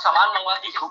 सामान मंगवाती हूँ।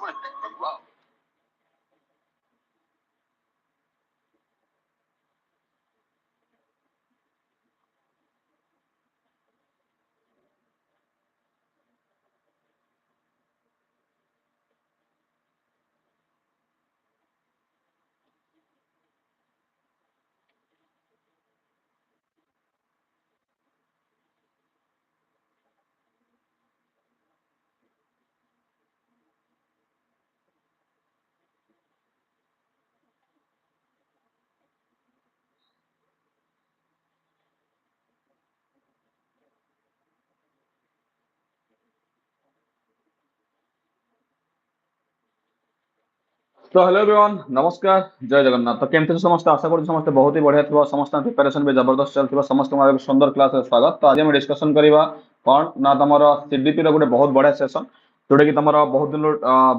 तो हेलो एवरीवन, नमस्कार, जय जगन्नाथ। तो केमती समस्त आशा करूँ समस्त बहुत ही बढ़िया थी, समस्त प्रिपरेशन भी जबरदस्त चलती, समस्त सुंदर क्लास स्वागत। तो आज हम डिस्कशन करवा कौन ना तुम सीडीपी गोटे बहुत बढ़िया सेसन जोटा कि तुम बहुत दिन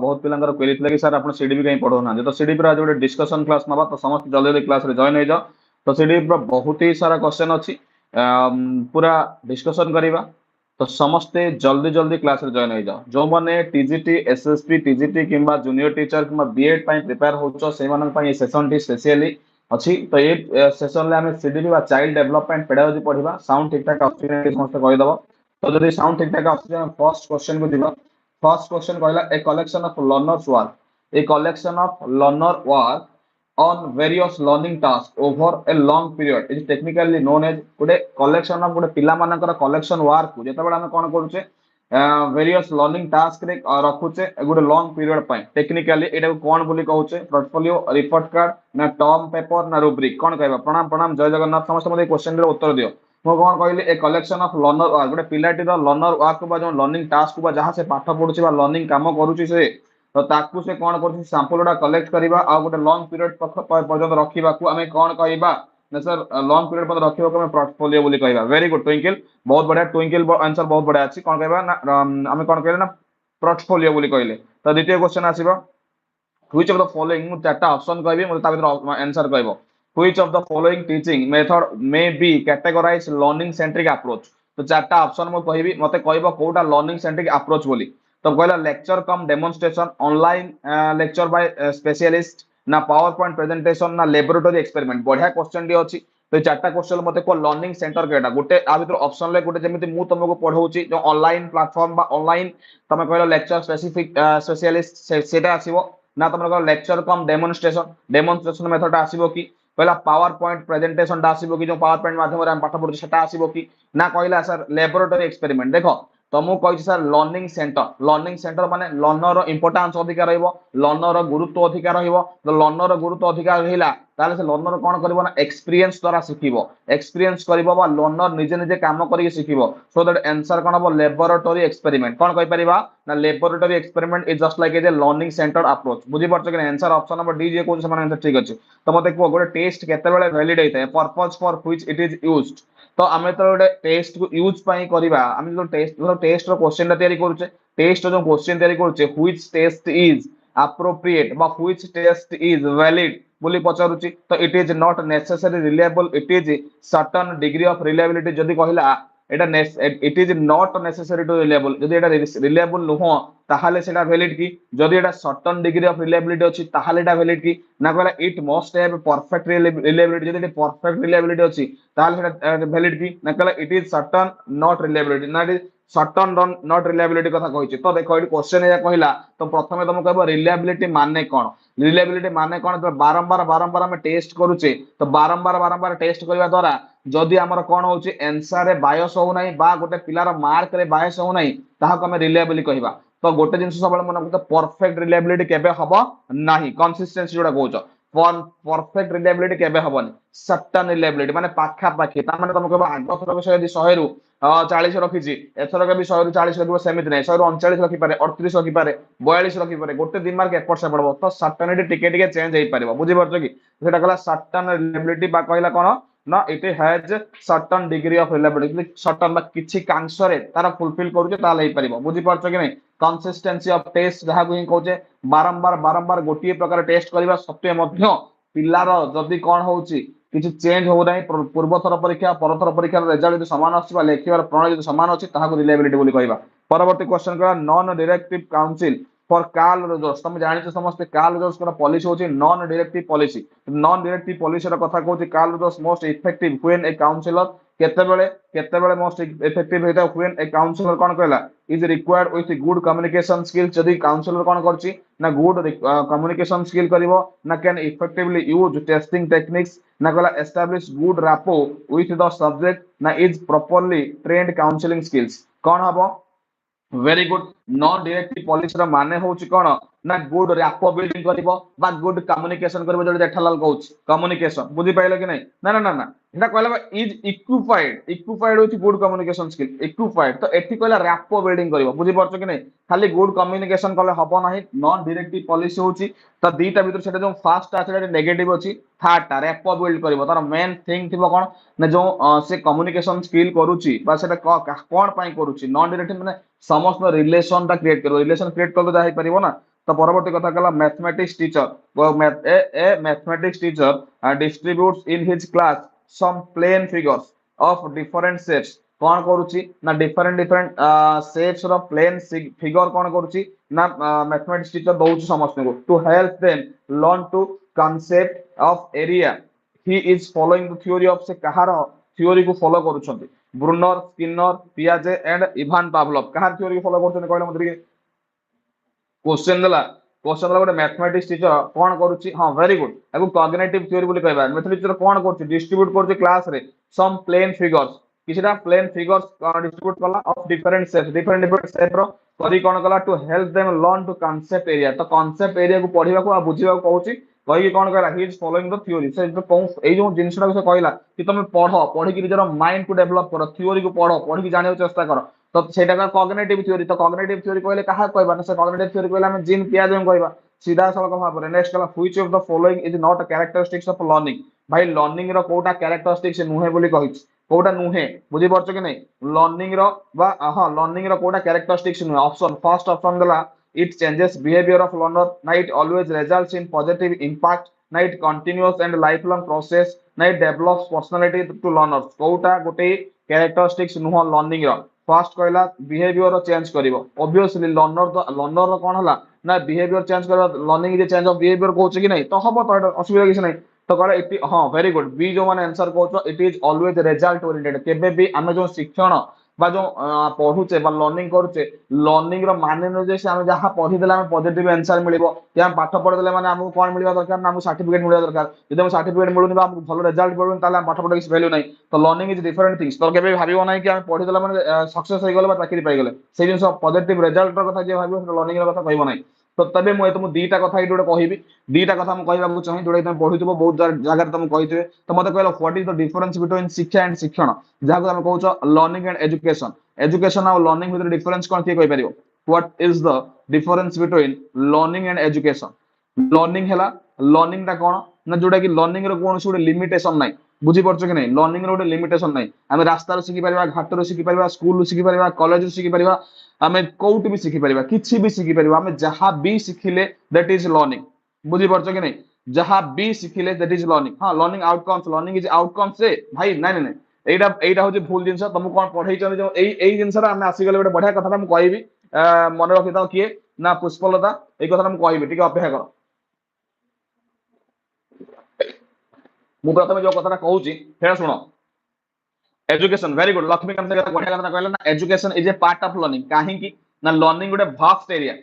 बहुत पिला क्वेरी थी कि सर आप सीडीपी कहीं पढ़ाऊना, तो सीडीपी आज गोटे डिस्कशन क्लास ना, तो समस्त जल्दी जल्दी क्लास जॉइन हो जाओ। तो सीडीपी बहुत ही सारा क्वेश्चन अच्छी पूरा डिस्कशन करवा, तो समस्ते जल्दी जल्दी क्लास रे जॉइन हो जाओ। जो माने टीजीटी एसएसपी टीजीटी किंबा जूनियर टीचर किंबा बीएड पई प्रिपेयर होचो से मानन पई सेशन टी स्पेशली अछि। तो ये सेशन ले हमें सीडीपी बा चाइल्ड डेवलपमेंट पेडागोजी पढिबा। साउंड ठीक ठाक ऑप्शन के समस्त कहि दबो। तो जदि साउंड ठीक ठाक ऑप्शन फर्स्ट क्वेश्चन को दिबा। फर्स्ट क्वेश्चन कहला a collection of learners work, a collection of learner work on various learning tasks over a long period is technically known as गोटे collection of गोटे पिला मानकर collection work को जेते बेला हम कोन करूचे various learning task रे रखुचे गोटे long period पय टेक्निकली एटा को कोन बोली कहउचे पोर्टफोलियो रिपोर्ट कार्ड ना टर्म पेपर ना रुब्रिक कोन कहबा। प्रणाम प्रणाम, जय जगन्नाथ। समस्त मते क्वेश्चन रे उत्तर दियो। मो कोन कहली ए कलेक्शन ऑफ लर्नर वर्क गोटे पिलाटी रो लर्नर वर्क बा जो लर्निंग टास्क बा जहां से पाठ पढुची बा लर्निंग काम करूची से, तो ताकू से कोन करछि सैंपल गुडा कलेक्ट करबा आ गोटे लॉन्ग पीरियड पर्यंत रखिबा को हमें कोन कहबा ना सर लॉन्ग पीरियड पर्यंत रखिबा को हमें पोर्टफोलियो बोली कहबा। वेरी गुड ट्विंकल, बहुत बढ़िया ट्विंकल, आंसर बहुत बढ़िया अछि। कोन कहबा ना हमें कोन कहले ना पोर्टफोलियो बोली कहले। तो द्वितीय क्वेश्चन आसीबा व्हिच ऑफ द फॉलोइंग मु चारटा ऑप्शन कहबी मते ता भीतर आंसर कहबो। Which of the following teaching method may be categorise learning centric approach. तो चारटा ऑप्शन मु कहबी मते कहबो कोटा लर्निंग सेंट्रिक अप्रोच बोली। तो कहला lecture cum demonstration, online lecture by specialist ना पावर पॉइंट प्रेजेंटेशन ना लैबोरेटरी एक्सपेरिमेंट। बढ़िया क्वेश्चन डी अछि। तो चारटा क्वेश्चन मते को लर्निंग सेंटर केटा गोटे आ भीतर ऑप्शन ले गोटे जेमिति मु तुमको पढौची जो ऑनलाइन प्लेटफॉर्म बा ऑनलाइन तमे कहला लेक्चर स्पेसिफिक स्पेशलिस्ट सेटा आसीबो ना तुमर कहला लेक्चर कम डेमोन्स्ट्रेशन मेथड आसीबो कि कहला पावर पॉइंट प्रेजेंटेशन आसीबो कि जो पावर पॉइंट माध्यम रे हम पाठ पढुची सेटा आसीबो कि ना कहला सर लैबोरेटरी एक्सपेरिमेंट। देखो तो मु कहि सर लर्निंग सेंटर माने लर्नर इंपोर्टेंस अधिकार रहइबो, लर्नर गुरुत्व अधिकार रहइबो। तो लर्नर गुरुत्व अधिकार रहिला ताले से लर्नर कोन करबो ना एक्सपीरियंस द्वारा सिखिबो, एक्सपीरियंस करबो बा लर्नर निजे निजे काम करि सिखिबो। सो दैट आंसर कोन हो लैबोरेटरी एक्सपेरिमेंट। कोन कहि परिबा ना laboratory experiment is just like a learning centre approach. बुझि परछ कि आंसर ऑप्शन नंबर डी जे कोन से माने आंसर ठीक अछि। तो मते को गोटे टेस्ट केते बेले वैलिड हेतै purpose for which it is used. तो आमे तो गोटे टेस्ट को यूज पई करबा आमे जो टेस्ट रो क्वेश्चन तयारी करूचे टेस्ट जो क्वेश्चन तयारी करूचे व्हिच टेस्ट इज appropriate बा व्हिच टेस्ट इज वैलिड बोली पचारुची। तो it is not necessary reliable, it is certain degree of reliability. जदी कहला एटा it is not necessary to reliable, जदी एटा रिलायबल नुहो ताहाले सेटा वैलिड की, जदी एटा सर्टेन डिग्री ऑफ रिलायबिलिटी अछि ताहाले एटा वैलिड की। ना कहला it must have perfect reliability, जदी एटा परफेक्ट रिलायबिलिटी अछि ताहाले सेटा वैलिड की। ना कहला it is certain not reliability, ना इट सर्टेन नॉट रिलायबिलिटी कथा कहिछि। तो देखो एटी क्वेश्चन या कहला तो प्रथमे तुम कहबो रिलायबिलिटी माने कोन। रिलायबिलिटी माने कोन तो बारंबार बारंबार हम टेस्ट करूचे, तो बारंबार बारंबार टेस्ट करबा द्वारा जदि हमर कोन होउची आंसर रे बायस हो नै बा गोटे पिलार मार्क रे बायस हो नै ताहा को हम रिलायबिलिटी कहबा। तो गोटे जिंस सबले मन तो परफेक्ट रिलायबिलिटी केबे हबो नाही, कंसिस्टेंसी जोडा कहउचो परफेक्ट रिलायबिलिटी केबे हबोनी, सर्टेन रिलायबिलिटी माने पाखा पाखी। ता माने तुम कहबो आगो थरक से यदि 100 रु 40 रखिछि एथरक भी 100 रु 40 रखिबो सेमिति नै, 100 रु 39 रखि पारे, 38 रखि पारे, 42 रखि पारे, गोटे दिन मार्क एपट से पड़बो। तो सर्टेनिटी टिके टिके चेंज हेइ पारिबो। बुझि परछो कि सेटा कहला सर्टेन रिलायबिलिटी बा कहला कोन ना it has certain degree of reliability, certain बा किछि कांश रे तारा फुलफिल करूचे ताले हेइ पारिबो। बुझि परछो कि नै कंसिस्टेंसी ऑफ टेस्ट जहा को कहउचे बारंबार बारंबार गोटिए प्रकार टेस्ट करबा सत्वे मध्य पिलार जदि कोन होउची किछि चेंज हो नै पूर्व थर परीक्षा परथर परीक्षा रिजल्ट यदि समान आसी लेखिबार प्रणाली यदि समान अछि ताहाको रिलायबिलिटी बोली कहबा। परवर्ती क्वेश्चन करा non directive counsel for Carl Rogers तुम जानिଛ समस्त कार्ल रोजर्स को पॉलिसी होची non directive policy non directive policy रा कथा कहूची Carl Rogers most effective when a counsellor केतेबेले मोस्ट इफेक्टिव हेता व्हेन ए काउंसलर कोन कहला is required with good communication skill जदी काउंसलर कोन करची ना गुड कम्युनिकेशन स्किल करिवो ना can effectively use testing techniques ना कहला establish good rapport with the subject ना is properly trained counselling skills कोन हबो very good non directive policy रा माने होची कोन ना गुड रैपो बिल्डिंग करिवो बा गुड कम्युनिकेशन करिवो जोडी जेठालाल कहूच कम्युनिकेशन बुझी पाइलो कि नहीं ना ना ना ना एटा कहला is equipped with good communication skill equipped तो एठी कहला रैपो बिल्डिंग करिवो बुझी परछो कि नहीं खाली गुड कम्युनिकेशन कले हबो नाही नॉन डायरेक्टिव पॉलिसी होची तो दीटा भीतर सेटा जो फर्स्ट टा सेटा नेगेटिव अछि थर्ड टा रैपो बिल्ड करिवो तार मेन थिंग थिबो कोन ना जो से कम्युनिकेशन स्किल करूची बा सेटा कोन पई करूची नॉन डायरेक्टिव माने समस्त रिलेशन टा क्रिएट करो रिलेशन क्रिएट कर जाहि परिबो ना तो परवर्ती कथा कहला mathematics teacher a mathematics teacher distributes in his class some plane figures of different shapes कौन करूची ना डिफरेंट डिफरेंट शेप्स रो प्लेन फिगर कौन करूची ना मैथमेटिक्स टीचर दउची समस्त को to help them learn to concept of area he is following the theory of से कहार थ्योरी को फॉलो करूछंती ब्रूनर स्किनर पियाजे एंड इवान पावलोव कहार थ्योरी को फॉलो करूछंती कहले मते क्वेश्चन देला क्वेश्चन देला गोटे मैथमेटिक्स टीचर कोन करूची हां वेरी गुड एगो कॉग्निटिव थ्योरी बोली कहबा मैथमेटिक्स टीचर कोन करूची डिस्ट्रीब्यूट करूची क्लास रे सम प्लेन फिगर्स किछटा प्लेन फिगर्स डिस्ट्रीब्यूट कला ऑफ डिफरेंट शेप रो करी कोन कला to help them learn to concept area तो कांसेप्ट एरिया को पढिबा को आ बुझिबा को कहूची कहि कोन कहला ही इज फॉलोइंग द थ्योरी से जो कोन ए जो जिंसटा से कहला कि तुम पढ़ी कि निजर माइंड को डेवलप करो थ्योरी को पढ़ी कि जाने चेष्टा करो तो सेटा का कॉग्निटिव थ्योरी तो कॉग्निटिव थ्योरी कहले कहा कहबा ना से कॉग्निटिव थ्योरी कहले हम जिन पियाजे हम कहबा सीधा सड़क भाव नेक्स्ट कला which of the following is not a characteristics of learning भाई लर्निंग रो कोटा कैरेक्टरिस्टिक्स नुहे बोली कहिछ कोटा नुहे बुझी परछ कि नहीं लर्निंग रो बा हां लर्निंग रो कोटा कैरेक्टरिस्टिक्स नुहे ऑप्शन फर्स्ट ऑप्शन दला it changes behavior of learner na it always results in positive impact na it continuous and lifelong process na it develops personality to learners कोटा गोटे कैरेक्टरिस्टिक्स नुह learning रो first कहला behaviour change करिवो obviously learner कोन हला ना behaviour change करबा लर्निंग जे चेंज ऑफ बिहेवियर कहूछ कि नहीं तो हबो तो असुविधा किछ नहीं तो कहला इट हां वेरी गुड बी जो माने आंसर कहूछ it is always result oriented केबे भी हम जो शिक्षण बा जो पढुचे बा लर्निंग करूचे लर्निंग रो माने न जे हम जहा पढी देला हम पॉजिटिव आंसर मिलिबो कि हम पाठ पढ देले माने हमहु कोन मिलिबा दरकार ना हमहु सर्टिफिकेट मिलिबा दरकार यदि हम सर्टिफिकेट मिलुनी बा हमहु भलो रिजल्ट मिलुनी ताले हम पाठ पढ किछ वैल्यू नहीं तो लर्निंग इज डिफरेंट थिंग्स तो केबे भाबिबो नहीं कि हम पढी देला माने सक्सेस हो गेले बा चाकरी पाई गेले से जिंस पॉजिटिव रिजल्ट रो कथा जे भाबिबो लर्निंग रो कथा कहबो नहीं तो तबे मु तुम दीटा कथा इडो कहबी दीटा कथा हम कहबा को चाहि जोडे तुम पढुथिबो बहुत जगह तुम कहिथिबे तो मते कहलो what is the difference between शिक्षा एंड शिक्षण जाको हम कहउछ लर्निंग एंड एजुकेशन एजुकेशन और लर्निंग भितर डिफरेंस कोन थी कहि परिबो what is the difference between learning and education learning हैला लर्निंग ता कोन ना जोडा कि लर्निंग रो कोन सुडे लिमिटेशन नाही बुझी परछ कि नहीं लर्निंग रो लिमिटेशन नाही हम रास्ता रो सिखि परिबा घाट रो सिखि परिबा स्कूल रो सिखि परिबा कॉलेज रो सिखि परिबा हमें कोउट भी सिखि परिबा किछि भी सिखि परिबा हमें जहां भी सिखिले दैट इज लर्निंग बुझी परछ कि नहीं जहां भी सिखिले दैट इज लर्निंग हां लर्निंग इज आउटकम्स से भाई नहीं नहीं एटा एटा होजे भूल जिंस तुम कोन पढै छ जो एई जिंस रा हम आसी गेले बडे बढ़िया कथा हम कहबी मन रखि दाओ किए ना पुष्पलता ए कथा हम कहबी ठीक अपेक्षा कर मु प्रथमे जो कथा कहूची फेर सुनो एजुकेशन वेरी गुड लक्ष्मीकांत बढ़िया कथा कहला ना education is a part of learning काहे की ना लर्निंग गोटे वास्ट एरिया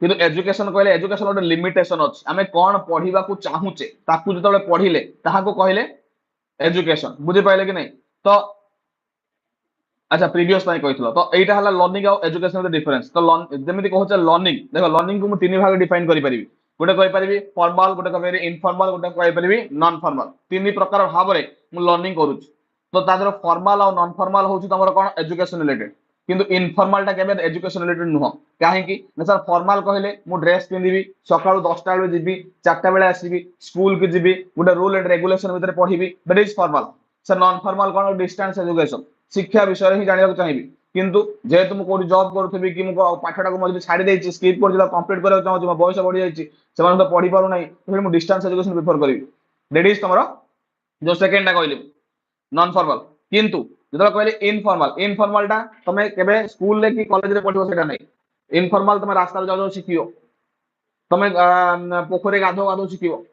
किंतु एजुकेशन कहले एजुकेशन गोटे लिमिटेशन अछि हमें कोन पढिबा को चाहूचे ताकू जतले पढिले ताहा को कहले एजुकेशन बुझी पाइले कि नहीं तो अच्छा प्रीवियस टाइम कहितलो तो एटा हला लर्निंग और एजुकेशन द डिफरेंस तो जेमिति कहू छ लर्निंग देखो लर्निंग को मु तीन भाग डिफाइन करि परिबी गोटे कहि परिबी फॉर्मल गोटे कहि परिबी इनफॉर्मल गोटे कहि परिबी नॉन फॉर्मल तीन प्रकार भाव रे मु लर्निंग करूछ तो तादर फॉर्मल और नॉन फॉर्मल होछि तमरो कोन एजुकेशन रिलेटेड किंतु इनफॉर्मल टा केबे एजुकेशन रिलेटेड नुह काहे की ना सर फॉर्मल कहले मु ड्रेस पिंदिबी सकाळु 10टा बेले जिबी 4टा बेले आसीबी स्कूल के जिबी गोटे रूल एंड रेगुलेशन भीतर पढिबी that is formal sir non formal कोन डिस्टेंस एजुकेशन शिक्षा विषय ही जानिया चाहिए किंतु जेहेतु मु कोडी जॉब करूथबी कि मु पाठटा को मजबी छाडी देछि स्किप कर दिला कंप्लीट करा चाहू मो बयस बढ़ी जाइछि सेमान तो पढी पारु नै फिर मु डिस्टेंस एजुकेशन प्रेफर करिवि दैट इज तमरो जो सेकंड टा कहली नॉन फॉर्मल किंतु जतरा कहले इनफॉर्मल टा तमे केबे स्कूल ले कि कॉलेज रे पढिबो सेटा नै इनफॉर्मल तुम रास्ता जाओ शिखियो, तुम पोखरी गाधो गाधो शिखियो,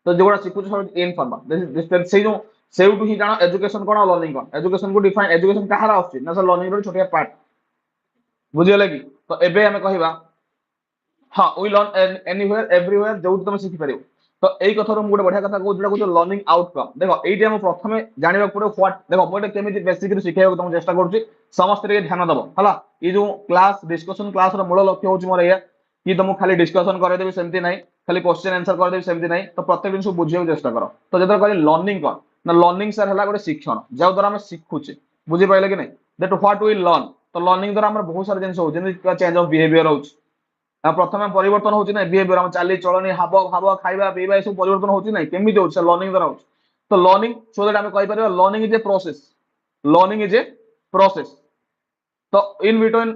तो जोड़ा शिखुछ सब इनफॉर्मल से जो सेउटू ही जानो एजुकेशन कोन लर्निंग कोन, एजुकेशन को डिफाइन एजुकेशन कहार आउछि ना सर लर्निंग रो छोटिया पार्ट बुझियले कि। तो एबे हमें कहिबा हाँ वी लर्न एनीवेयर एवरीवेयर जो तुम शिखि परियो। तो एई कथार मु गोटे बढ़िया कथा कहूँ जोटा कहूँ लर्निंग आउटकम। देखो एइटी हम प्रथमे जानिबा पड़े व्हाट, देखो मु केमिति बेसिकली शिखाइବାକୁ तुम चेष्टा करूची, समस्त रे ध्यान दबो हला। ई जो क्लास डिस्कशन क्लास रो मूल लक्ष्य होची मोर एया कि तुम खाली डिस्कशन करे देबी सेमति नाही, खाली क्वेश्चन आंसर कर देबी सेमति नाही। तो प्रत्येक दिन सब बुझिବାକୁ चेष्टा करो। तो जदर कहली लर्निंग कोन ना लर्निंग सर हला गोटे शिक्षण जो द्वारा हम शिखुचे, बुझि पाइले कि नहीं, दैट व्हाट वी लर्न। तो लर्निंग द्वारा हमर बहुत सारा जिंस हो जेमि चेंज ऑफ बिहेवियर होची, प्रथम परिवर्तन होची ना बिहेवियर हम चाली चलनी हाव भाव खाइबा पीबा सब परिवर्तन होची ना केमिति होची लर्निंग द्वारा होची। तो लर्निंग सो दैट हम कहि परिबा learning is a process, learning is a process. तो in between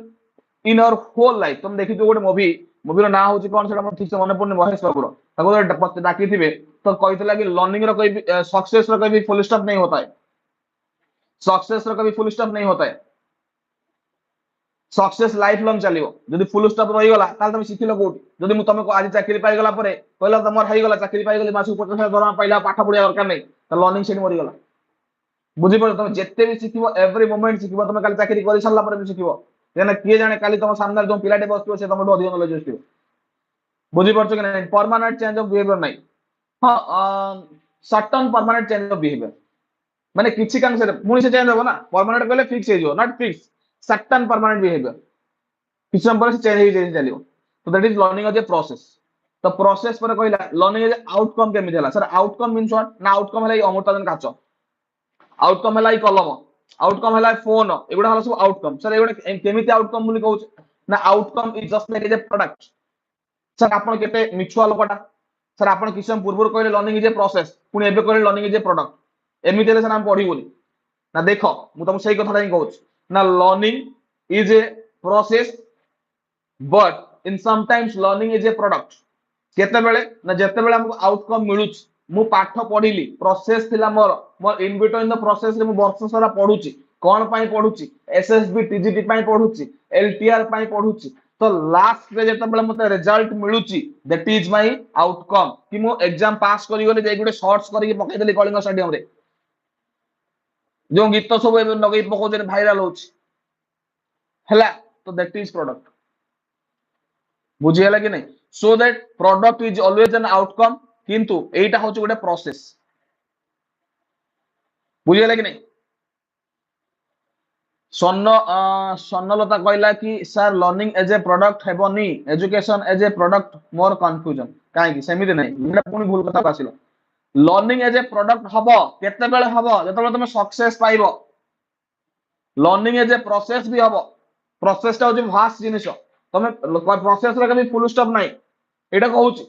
in our whole life तुम देखि जो गोटे मूवी, मूवी रो ना होची कोन सेटा हम ठीक से मन पड़ने महेश बाबू रो ताको डाकी थिबे तो कहितला कि लर्निंग रो कोई सक्सेस रो कोई फुल स्टॉप नहीं होता है, सक्सेस रो कभी फुल स्टॉप नहीं होता है, सक्सेस लाइफ लॉन्ग चलियो। जदि फुल स्टॉप रही गला ताल तुम शिखिलो कोठी, जदि मु तुमको आज चाकरी पाई गला परे कहला तमर हेई गला चाकरी पाई गली मासु 50,000 दरमा पाइला पाठ पढिया दरकार नहीं, तो लर्निंग सेट मरि गला। बुझि पड़ तुम जेते भी शिखिबो एवरी मोमेंट शिखिबो, तुम काली चाकरी करि सरला परे भी शिखिबो, जेना किए जाने काली तुम सामने जो पिलाटे बसथिबो से तुमठो अधिक नॉलेज होथिबो। बुझि पड़छ कि नहीं, परमानेंट चेंज ऑफ बिहेवियर नहीं। हां certain permanent change of behaviour माने किछि कांग से पुनी से चेंज हो ना, परमानेंट कहले फिक्स हे जो not fix, certain permanent behaviour किछ समय पर चेंज हो चलियो। तो that is learning as a process. तो प्रोसेस पर कहला लर्निंग एज आउटकम केमिति हला सर, आउटकम मींस व्हाट ना, आउटकम हला अमृताजन काच, आउटकम हला कलम, आउटकम हला फोन, एगुडा हला सब आउटकम। सर एगुडा केमिति आउटकम बोली कहउछ ना, outcome is just like as a product. Sir आपण केते मिछुआ लोकटा, सर आपण किछ समय पूर्व कहले लर्निंग इज ए प्रोसेस, पुनी एबे कहले लर्निंग इज ए प्रोडक्ट, एमिति रे सर हम पढी बोली ना। देखो मु तुम सही कथा नहीं कहउछ ना, learning is a process but in sometimes learning is a product। केते बेले ना जेते बेले हमको आउटकम मिलुछ, मु पाठ पढिली प्रोसेस थिला मोर इन बिटवीन द प्रोसेस रे मु वर्ष सारा पढुची, कोन पई पढुची, एसएसबी टीजीटी पई पढुची, एलटीआर पई पढुची। तो लास्ट रे जेते बेले मते रिजल्ट मिलुची दैट इज माय आउटकम, कि मु एग्जाम पास करी गले जे गुटे शॉर्ट्स करी पकई देली कलिंग स्टेडियम रे, जो गीत सब ए लगई पको जे वायरल होची हला, तो दैट इज प्रोडक्ट। बुझियला कि नहीं, so that product is always an outcome, किंतु एटा होची गोटे प्रोसेस। बुझियला कि नहीं। स्वर्णलता कहला कि sir learning as a product हेबनी, एजुकेशन एज ए प्रोडक्ट मोर कंफ्यूजन काहे कि सेमिति नहीं, एटा पुनी भूल कथा आसिलो। लर्निंग एज ए प्रोडक्ट हबो केते बेले हबो जतबेले तुम सक्सेस पाइबो, लर्निंग एज ए प्रोसेस भी हबो। प्रोसेस टा होची वास्ट जिनिस, तमे प्रोसेस रे कभी फुल स्टॉप नहीं एटा कहूची।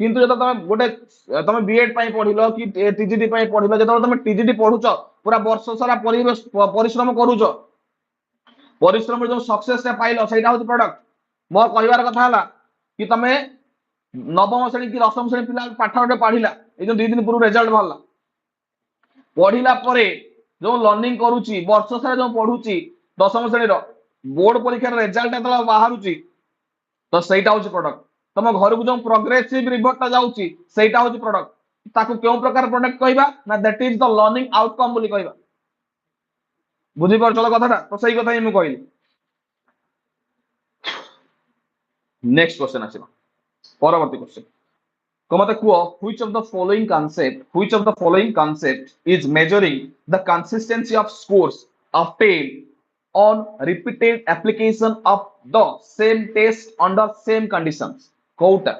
किंतु जब तुम गोटे तुम बीएड पई पढिलो कि टीजीटी पई पढिलो, जब तुम टीजीटी पढुचो पूरा वर्ष सारा परिश्रम करूचो, परिश्रम जो सक्सेस रे पाइलो सेटा होची प्रोडक्ट। मोर कहिवार कथा हला कि तमे नवम श्रेणी कि दशम श्रेणी पिला पाठ गोटे पढिला, ए जो 2 दिन पूर्व रिजल्ट भरला, पढिला परे जो लर्निंग करूची वर्ष सारा जो पढुची दशम श्रेणी रो बोर्ड परीक्षा रिजल्ट एतला बाहरुची, तो सेटा होची प्रोडक्ट। तुम घर को जो प्रोग्रेसिव रिपोर्ट जाउची सेटा होची प्रोडक्ट। ताको केउ प्रकार प्रोडक्ट कहबा ना, that is the learning outcome बोली कहबा। बुझी पर चलो कथाटा, तो सही कथा ही मु कहली। नेक्स्ट क्वेश्चन आसीबा, परवर्ती क्वेश्चन को मते quo which of the following concept is measuring the consistency of scores obtained on repeated application of the same test under same conditions। कोउटा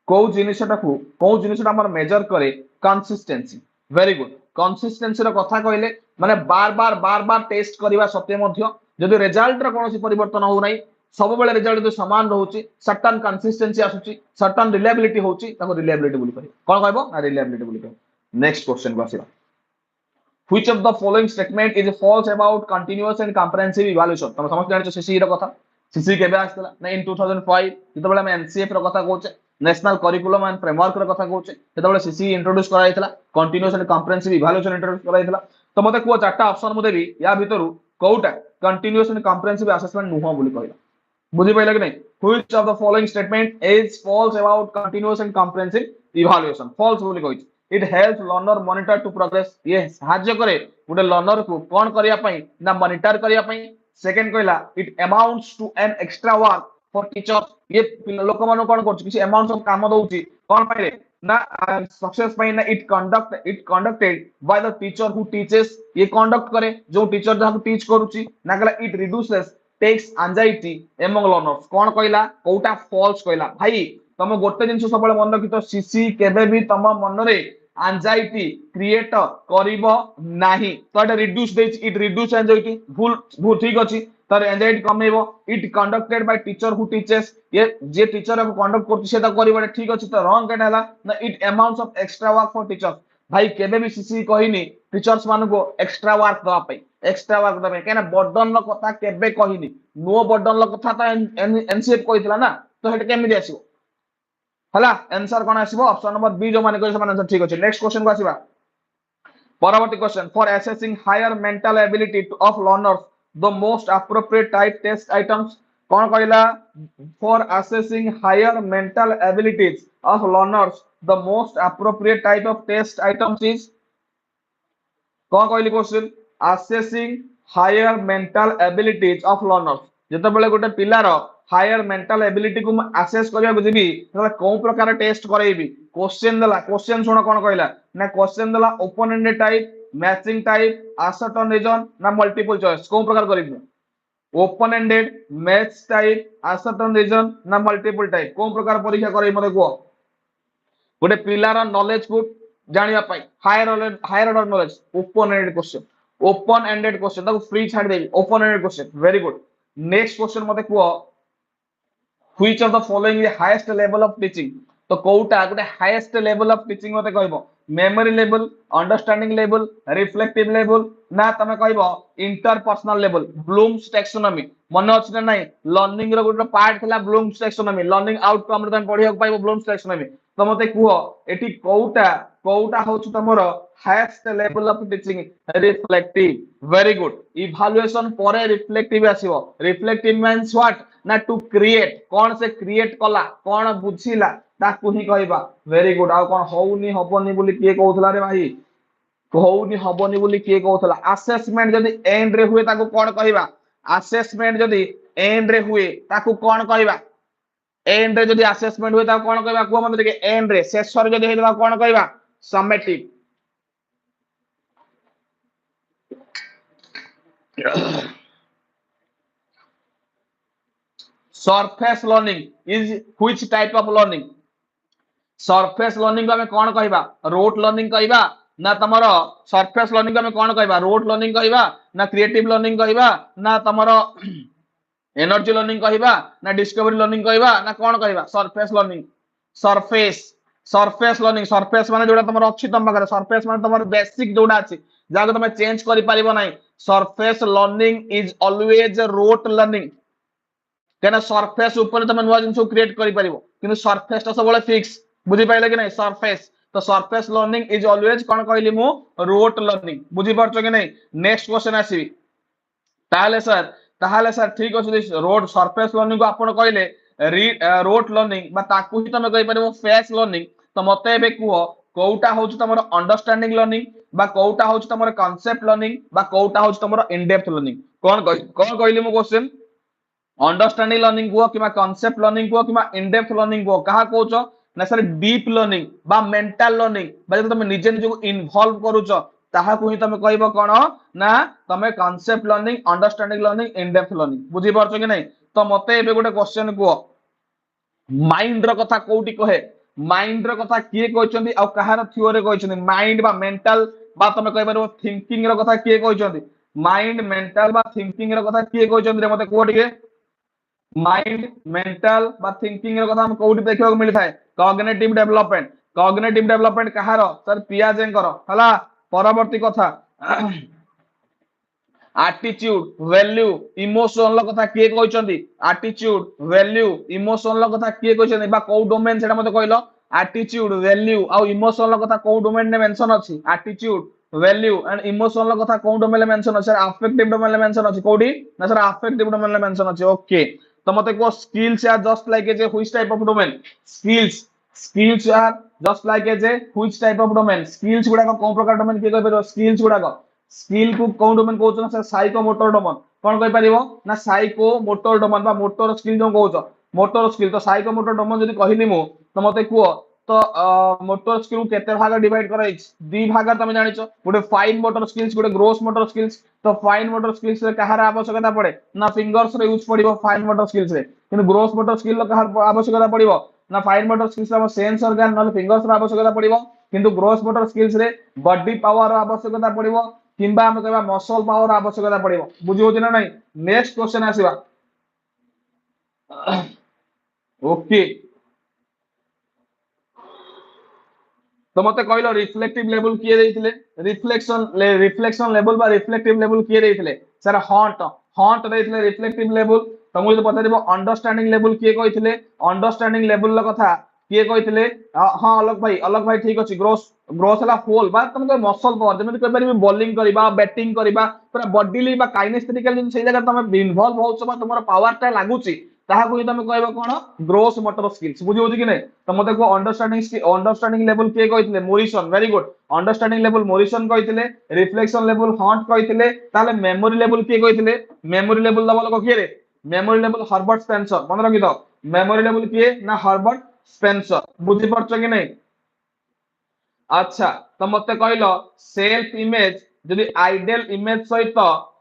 को जिनिसटा हमर मेजर करे कंसिस्टेंसी। वेरी गुड, कंसिस्टेंसी रो कथा कहले माने बार बार test करबा सत्य मध्य जदि रिजल्ट रो कोनोसी परिवर्तन हो नै, सब बेले रिजल्ट जो समान रहउची, सर्टेन कंसिस्टेंसी आसुची, सर्टेन रिलायबिलिटी होउची, ताको रिलायबिलिटी बोली कहबो। कोन कहबो ना, रिलायबिलिटी बोली कहबो। नेक्स्ट क्वेश्चन को आसीबा, which of the following statement is false about continuous and comprehensive evaluation। तुम समझ जानि सीसी रो कथा, सीसी केबे आस्तला ना, इन 2005 जतबेले हम एनसीएफ रो कथा कहउचे, नेशनल करिकुलम एंड फ्रेमवर्क रो कथा कहउचे, जतबेले सीसी इंट्रोड्यूस कराइतला, continuous and comprehensive evaluation introduce कराइतला। तो मते को चारटा ऑप्शन मु देबी, या भितरु कोउटा कंटीन्यूअस एंड कम्प्रेहेंसिव असेसमेंट नुहो बोली कहला। बुझी पाइल कि नहीं which of the following statement is false about continuous and comprehensive evaluation false बोली कहिछि it helps learner monitor to progress ये सहाय्य करे गुटे लर्नर को कोन करिया पई ना मॉनिटर करिया पई सेकंड कहला it amounts to an extra work for teacher ये लोक मानो कोन करछि किछि अमाउंट ऑफ काम दउछि कोन पाइले ना सक्सेस पाई ना it conducted by the teacher who teaches ये कंडक्ट करे जो टीचर जहा टीच करूछि ना कहला इट रिड्यूसेस टेक्स एंजाइटी एमंग लर्नर्स कोन कहला कोटा फॉल्स कहला भाई तम गोटे जिंस सब मन रखि तो सीसी केबे भी तम मन रे एंजाइटी क्रिएट करिवो नाही तो एटा रिड्यूस देछि इट रिड्यूस एंजाइटी भूल भूल ठीक अछि तर एंजाइटी कमेबो it conducted by teacher who teaches ये जे टीचर को कंडक्ट करछि सेटा करिवो ठीक अछि तो रॉन्ग केटा हला ना it amounts of extra work for teachers भाई केबे भी सीसी कहिनी टीचर्स मान को एक्स्ट्रा वर्क दवा पे एक्स्ट्रा वर्क दबे केना बर्डन ल कथा केबे कहिनी नो बर्डन ल कथा तो एनसीएफ कहितला ना तो हेट केमिति आसीबो हला आंसर कोन आसीबो ऑप्शन नंबर बी जो माने कहि समान आंसर ठीक अछि नेक्स्ट क्वेश्चन को आसीबा परवर्ती question for assessing higher mental ability of learners the most appropriate type test items कोन कहला for assessing higher mental abilities of learners the most appropriate type of test items is कोन कहली question assessing higher mental abilities of learners जते बेले गोटे पिलार higher mental ability को assess करिया बुझिबी तबे को प्रकार टेस्ट करैबी क्वेश्चन दला क्वेश्चन सुनो कोन कहला ना क्वेश्चन दला open ended type matching type assertion reason ना मल्टीपल चॉइस को प्रकार करिबी open ended match type assertion reason ना मल्टीपल टाइप को प्रकार परीक्षा करैबी मते को गोटे पिलार नॉलेज को जानिया पाई higher order knowledge open ended question ताको फ्री छाड़ देबी open ended question very good next question मते को which of the following is highest level of teaching तो कोटा गोटे हाईएस्ट लेवल ऑफ टीचिंग मते कहबो memory level understanding level reflective level ना तमे कहबो इंटरपर्सनल लेवल ब्लूम्स टैक्सोनॉमी मन अछि ना नहीं लर्निंग रो गोटे पार्ट थला ब्लूम्स टैक्सोनॉमी लर्निंग आउटकम रे तमे पढिया पाइबो ब्लूम्स टैक्सोनॉमी तो मते कुहो एठी कोटा कोटा होछु तमरो highest level of teaching reflective very good evaluation परे रिफ्लेक्टिव आसीबो रिफ्लेक्टिव मींस व्हाट ना टू क्रिएट कौन से क्रिएट कला कौन बुझिला ताकू ही कहबा वेरी गुड आ कौन होउनी हबनी बोली के कहउतला रे भाई होउनी हबनी बोली के कहउतला असेसमेंट जदी एंड रे हुए ताकू कौन कहबा असेसमेंट जदी एंड रे हुए ताकू कौन कहबा एंड रे जदी असेसमेंट हुए ताकू कौन कहबा को मते के एंड रे शेष रे जदी हेबा कौन कहबा summative surface learning is which type of learning surface learning को हमें कौन कहबा रोट लर्निंग कहबा ना तमरो सरफेस लर्निंग को हमें कौन कहबा रोट लर्निंग कहबा ना क्रिएटिव लर्निंग कहबा ना तमरो एनर्जी लर्निंग कहबा ना डिस्कवरी लर्निंग कहबा ना कौन कहबा surface learning surface surface learning surface माने जोडा तमरो अछि तम पाखरे सरफेस माने तमरो बेसिक जोडा अछि जाको तमे चेंज करि परिबो नै surface learning is always rote learning केना सरफेस ऊपर तमे नुवा जिंस क्रिएट करि परिबो किंतु सरफेस तो सबले फिक्स बुझी पाइले कि नहीं सरफेस तो सरफेस लर्निंग इज ऑलवेज कोन कहली मु रोट लर्निंग बुझी परछो कि नहीं नेक्स्ट क्वेश्चन आसीबी ताहाले सर ठीक अछि रोड सरफेस लर्निंग को आपण कहले रोट लर्निंग बा ताकू ही तमे कहि परिबो फेस लर्निंग तो मते एबे कुहो कोउटा होछ तमरो अंडरस्टैंडिंग लर्निंग बा कोउटा होछ तमरो कांसेप्ट लर्निंग बा कोउटा होछ तमरो इन डेप्थ लर्निंग कोन कहली मु क्वेश्चन अंडरस्टैंडिंग लर्निंग को किमा कांसेप्ट लर्निंग को किमा इन डेप्थ लर्निंग को कहा कहउछो ना सर डीप लर्निंग बा मेंटल लर्निंग बा तुम निजे निजे को इन्वॉल्व करूछो ताहा को ही तुम कहबो कोन ना तुम concept learning understanding learning in depth learning बुझी परछो कि नहीं तो मते एबे गोटे क्वेश्चन को माइंड रो कथा कोउटी कहे माइंड रो कथा किए कहचंदी आ कहार थ्योरी कहचंदी माइंड बा मेंटल बा तुम कहि परबो थिंकिंग रो कथा किए कहचंदी माइंड मेंटल बा थिंकिंग रो कथा किए कहचंदी रे मते कोटिके माइंड मेंटल बा थिंकिंग रो कथा हम कोउटी देखिबा को मिलि थाए कॉग्निटिव डेवलपमेंट कहार सर पियाजे करो हला परवर्ती कथा एटीट्यूड वैल्यू इमोशन लो कथा किए कहचंदी एटीट्यूड वैल्यू इमोशन लो कथा किए कहचंदी बा को डोमेन सेटा मते कहलो एटीट्यूड वैल्यू आ इमोशन लो कथा को डोमेन ने मेंशन अछि एटीट्यूड वैल्यू एंड इमोशन लो कथा को डोमेन ले मेंशन अछि सर अफेक्टिव डोमेन ले मेंशन अछि कोडी ना सर अफेक्टिव डोमेन ले मेंशन अछि ओके तो मते को skills are just like a which type of domain skills are just like a which type of domain skills गुडा को प्रकार डोमेन के कहि परबो स्किल्स गुडा स्किल को कोन डोमेन कहउछ ना सर साइको मोटर डोमेन कोन कहि परिबो ना साइको मोटर डोमेन बा मोटर स्किल जो कहउछ मोटर स्किल तो साइको मोटर डोमेन जदी कहिली मु तो मते कुओ तो मोटर स्किल केते भाग डिवाइड कराई दी भाग तुम जानिछ गोटे फाइन मोटर स्किल्स गोटे ग्रोस मोटर स्किल्स तो फाइन मोटर स्किल्स रे कहार आवश्यकता पड़े ना फिंगर्स रे यूज पड़िबो फाइन मोटर स्किल्स रे किंतु ग्रोस मोटर स्किल रो कहार आवश्यकता पड़िबो ना फाइन मोटर स्किल्स रे सेंस ऑर्गन ना फिंगर्स रो आवश्यकता पड़िबो किंतु ग्रोस मोटर स्किल्स रे बॉडी पावर रो आवश्यकता पड़िबो किंबा हम कहबा मसल पावर रो आवश्यकता पड़िबो बुझि होछि ना नहीं नेक्स्ट क्वेश्चन आसीबा ओके तो मते कहलो रिफ्लेक्टिव लेवल किए देथिले रिफ्लेक्शन लेवल बा रिफ्लेक्टिव लेवल किए देथिले सर हॉन्ट देथिले रिफ्लेक्टिव लेवल तुमको जो पचारिबो अंडरस्टैंडिंग लेवल किए कहिथिले अंडरस्टैंडिंग लेवल लो कथा किए कहिथिले हां अलग भाई ठीक अछि ग्रोस ग्रोस हला होल बा तुमको मसल पावर जेमे कहि परिबे बॉलिंग करबा बैटिंग करबा पूरा बॉडीली बा काइनेस्थेटिकल जिन सही जगह तुम इन्वॉल्व होछ बा तुमर पावर ता लागुची ताहाको ही तुम कहबो कोन ग्रोस मोटर स्किल्स बुझि होछि कि नै तो मते को अंडरस्टैंडिंग लेवल के कहिथिले Morrison very good understanding level Morrison कहिथिले रिफ्लेक्शन लेवल हॉन्ट कहिथिले ताले मेमोरी लेवल के कहिथिले मेमोरी लेवल दबल को किए रे मेमोरी लेवल हर्बर्ट स्पेंसर मन रखि दो मेमोरी लेवल किए ना हर्बर्ट स्पेंसर बुझि परछ कि नै अच्छा तो मते कहलो सेल्फ इमेज जदि आइडियल इमेज सहित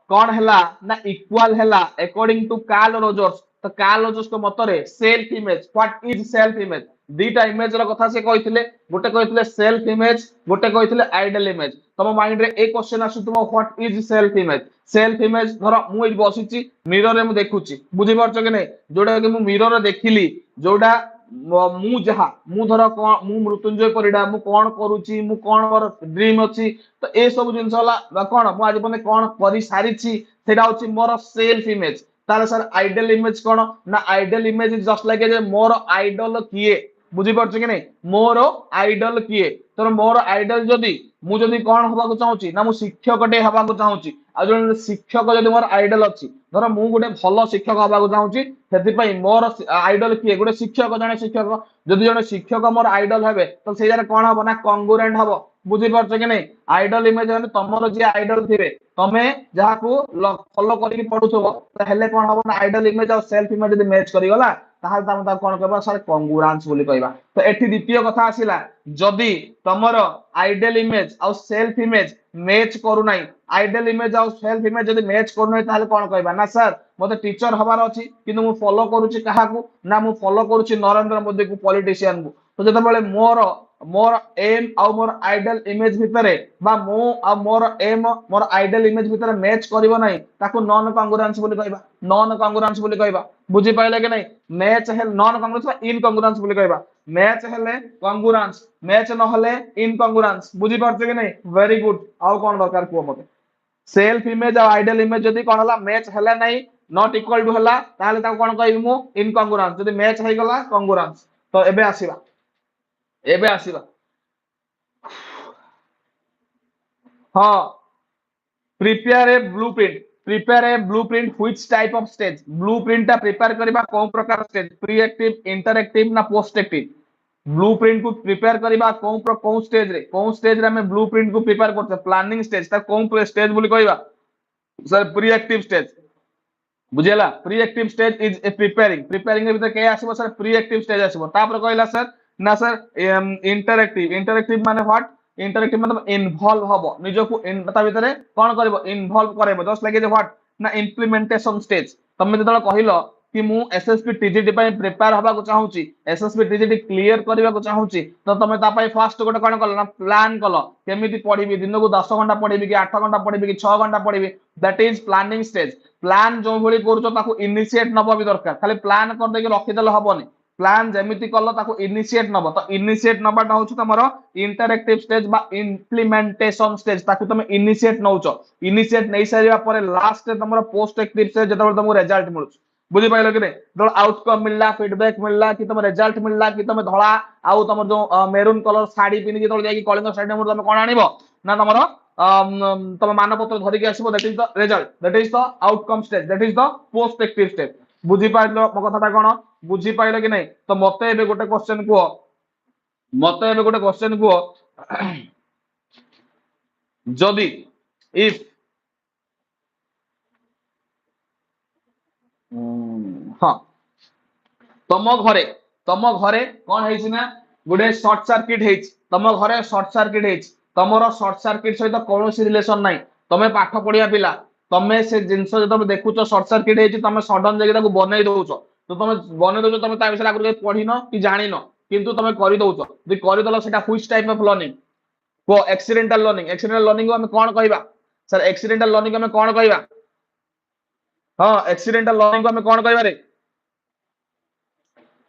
कौन हैला ना इक्वल हैला अकॉर्डिंग टू कार्ल रोजर्स तो कार्ल रोजर्स को मतरे self image what is self image दीटा इमेज रो कथा से कहिथिले गोटे कहिथिले सेल्फ इमेज गोटे कहिथिले आइडियल इमेज तम माइंड रे ए क्वेश्चन आसु तुम व्हाट इज सेल्फ इमेज धर मु ए बसिची मिरर रे मु देखुची बुझि परछ कि नै जोडा कि मु मिरर रे देखिली जोडा मु जहा मु धर मु मृत्युंजय परिडा मु कोन करूची मु कोन मोर ड्रीम अछि तो ए सब जिंस होला कोन मु आज पने कोन करि सारिची सेटा होची मोर सेल्फ इमेज ताले सर आइडियल इमेज कोन ना ideal image is just like a मोर आइडल किए बुझी परछ कि नै मोर आइडल किए तर मोर आइडल जदी मु जदी कोन होबा को चाहूची ना मु शिक्षक टे होबा को चाहूची आ जो शिक्षक जदी मोर आइडल अछि धर मु गोटे भलो शिक्षक होबा को चाहूची सेति पई मोर आइडल किए गोटे शिक्षक जने शिक्षक जदी जने शिक्षक मोर आइडल हेबे तो से जारे कोन हबो ना कॉन्ग्रुएंट हबो बुझी परछ कि नै आइडल इमेज माने तमरो जे आइडल थिबे तमे जहा को फॉलो करिक पढुथबो त हेले कोन हबो ना आइडल इमेज और सेल्फ इमेज जदी मैच करि गला ताहाल तम ता कोन कहबा सर कॉन्ग्रुएंस बोली कहबा तो एठी द्वितीय कथा आसिला जदी तमरो आइडियल इमेज और सेल्फ इमेज मैच करू नाही आइडियल इमेज और सेल्फ इमेज जदी मैच करू नाही ताहाले कोन कहबा ना सर मते टीचर हबार अछि किंतु मु फॉलो करूची काहा को ना मु फॉलो करूची नरेंद्र मोदी को पॉलिटिशियन को तो जते बेले मोर मोर एम और मोर आइडियल इमेज भितरे बा मो और मोर एम मोर आइडियल इमेज भितरे मैच करिवो नाही ताको नॉन कॉन्ग्रुएंस बोली कहबा बुझी पाइले कि नहीं मैच है नॉन कॉन्ग्रुएंस बा इनकॉन्ग्रुएंस बोली कहबा मैच हेले कॉन्ग्रुएंस मैच न हेले इनकॉन्ग्रुएंस बुझी परछ कि नहीं वेरी गुड आउ कोन दरकार को मते सेल्फ इमेज और आइडियल इमेज जदी कोन हला मैच हला नहीं नॉट इक्वल टू हला ताले ताको कोन कहबी मु इनकॉन्ग्रुएंस जदी मैच हे गला कॉन्ग्रुएंस तो एबे आसीबा हां prepare a blueprint which type of stage blueprint ता प्रिपेयर करबा कोन प्रकार स्टेज प्री एक्टिव इंटरएक्टिव ना पोस्ट एक्टिव ब्लूप्रिंट को प्रिपेयर करबा कोन स्टेज रे हमें ब्लूप्रिंट को प्रिपेयर करते प्लानिंग स्टेज ता कोन स्टेज बोली कहबा सर प्री एक्टिव स्टेज बुझेला pre active stage is a preparing के भीतर के आसीबो सर प्री एक्टिव स्टेज आसीबो तापर कहला सर ना सर इंटरएक्टिव माने व्हाट इंटरएक्टिव मतलब इन्वॉल्व हबो निजो को ता भीतर कोन करबो इन्वॉल्व करबो जस्ट लाइक व्हाट ना इंप्लीमेंटेशन स्टेज तमे जदल कहिलो कि मु एसएसपी टीजीटी पय प्रिपेयर हबा को चाहूची एसएसपी टीजीटी क्लियर करबा को चाहूची तो तमे ता पय फर्स्ट गोटे कोन करलो ना प्लान कलो केमिति पढिबी दिन को 10 घंटा पढिबी कि 8 घंटा पढिबी कि 6 घंटा पढिबी that is planning stage plan जो भली करूचो ताको इनिशिएट नबो भी दरकार खाली प्लान कर दे के रखि देले हबोनी प्लान जेमिति करलो ताको इनिशिएट नबो तो इनिशिएट नबाटा होछु तमरो इंटरएक्टिव स्टेज बा इंप्लीमेंटेशन स्टेज ताको तमे इनिशिएट नउचो इनिशिएट नै सारिया परे लास्ट तमरो पोस्ट एक्टिव स्टेज जतबे तमो रिजल्ट मिलुछ बुझी पाइलो कि नै जो आउटकम मिलला फीडबैक मिलला कि तम रिजल्ट मिलला कि तमे धळा आउ तमर जो मेरून कलर साड़ी पिनि जतबे जाई कलिंग स्टेडियम तमे कोन आनिबो ना तमरो तम मानपत्र धरिक आसीबो that is the result that is the outcome stage that is the post active stage बुझी पाइलो मो कथाटा कोन बुझी पाइलो कि नहीं तो मते एबे गोटे क्वेश्चन को मते एबे गोटे क्वेश्चन को जदि इफ हाँ तम घरे कौन है ना गोटे सर्ट सर्किट है तम घरे सर्ट सर्किट है तुम सर्ट सर्किट सहित कौन रिलेसन ना तुम पाठ पढ़िया पिला तुम से जिनस जो देखुच सर्ट सर्किट है तुम सडन जाकि बनई दौच तो तुम बनई दौच तुम विषय आगे पढ़िन कि जान किंतु तुम करदौच जो करदेल से व्हिच टाइप ऑफ लर्निंग को एक्सीडेंटल लर्निंग को हम कौन कहबा सर एक्सीडेंटल लर्निंग को हम कौन कहबा हाँ एक्सीडेंटल लर्निंग को हम कौन कहबा रे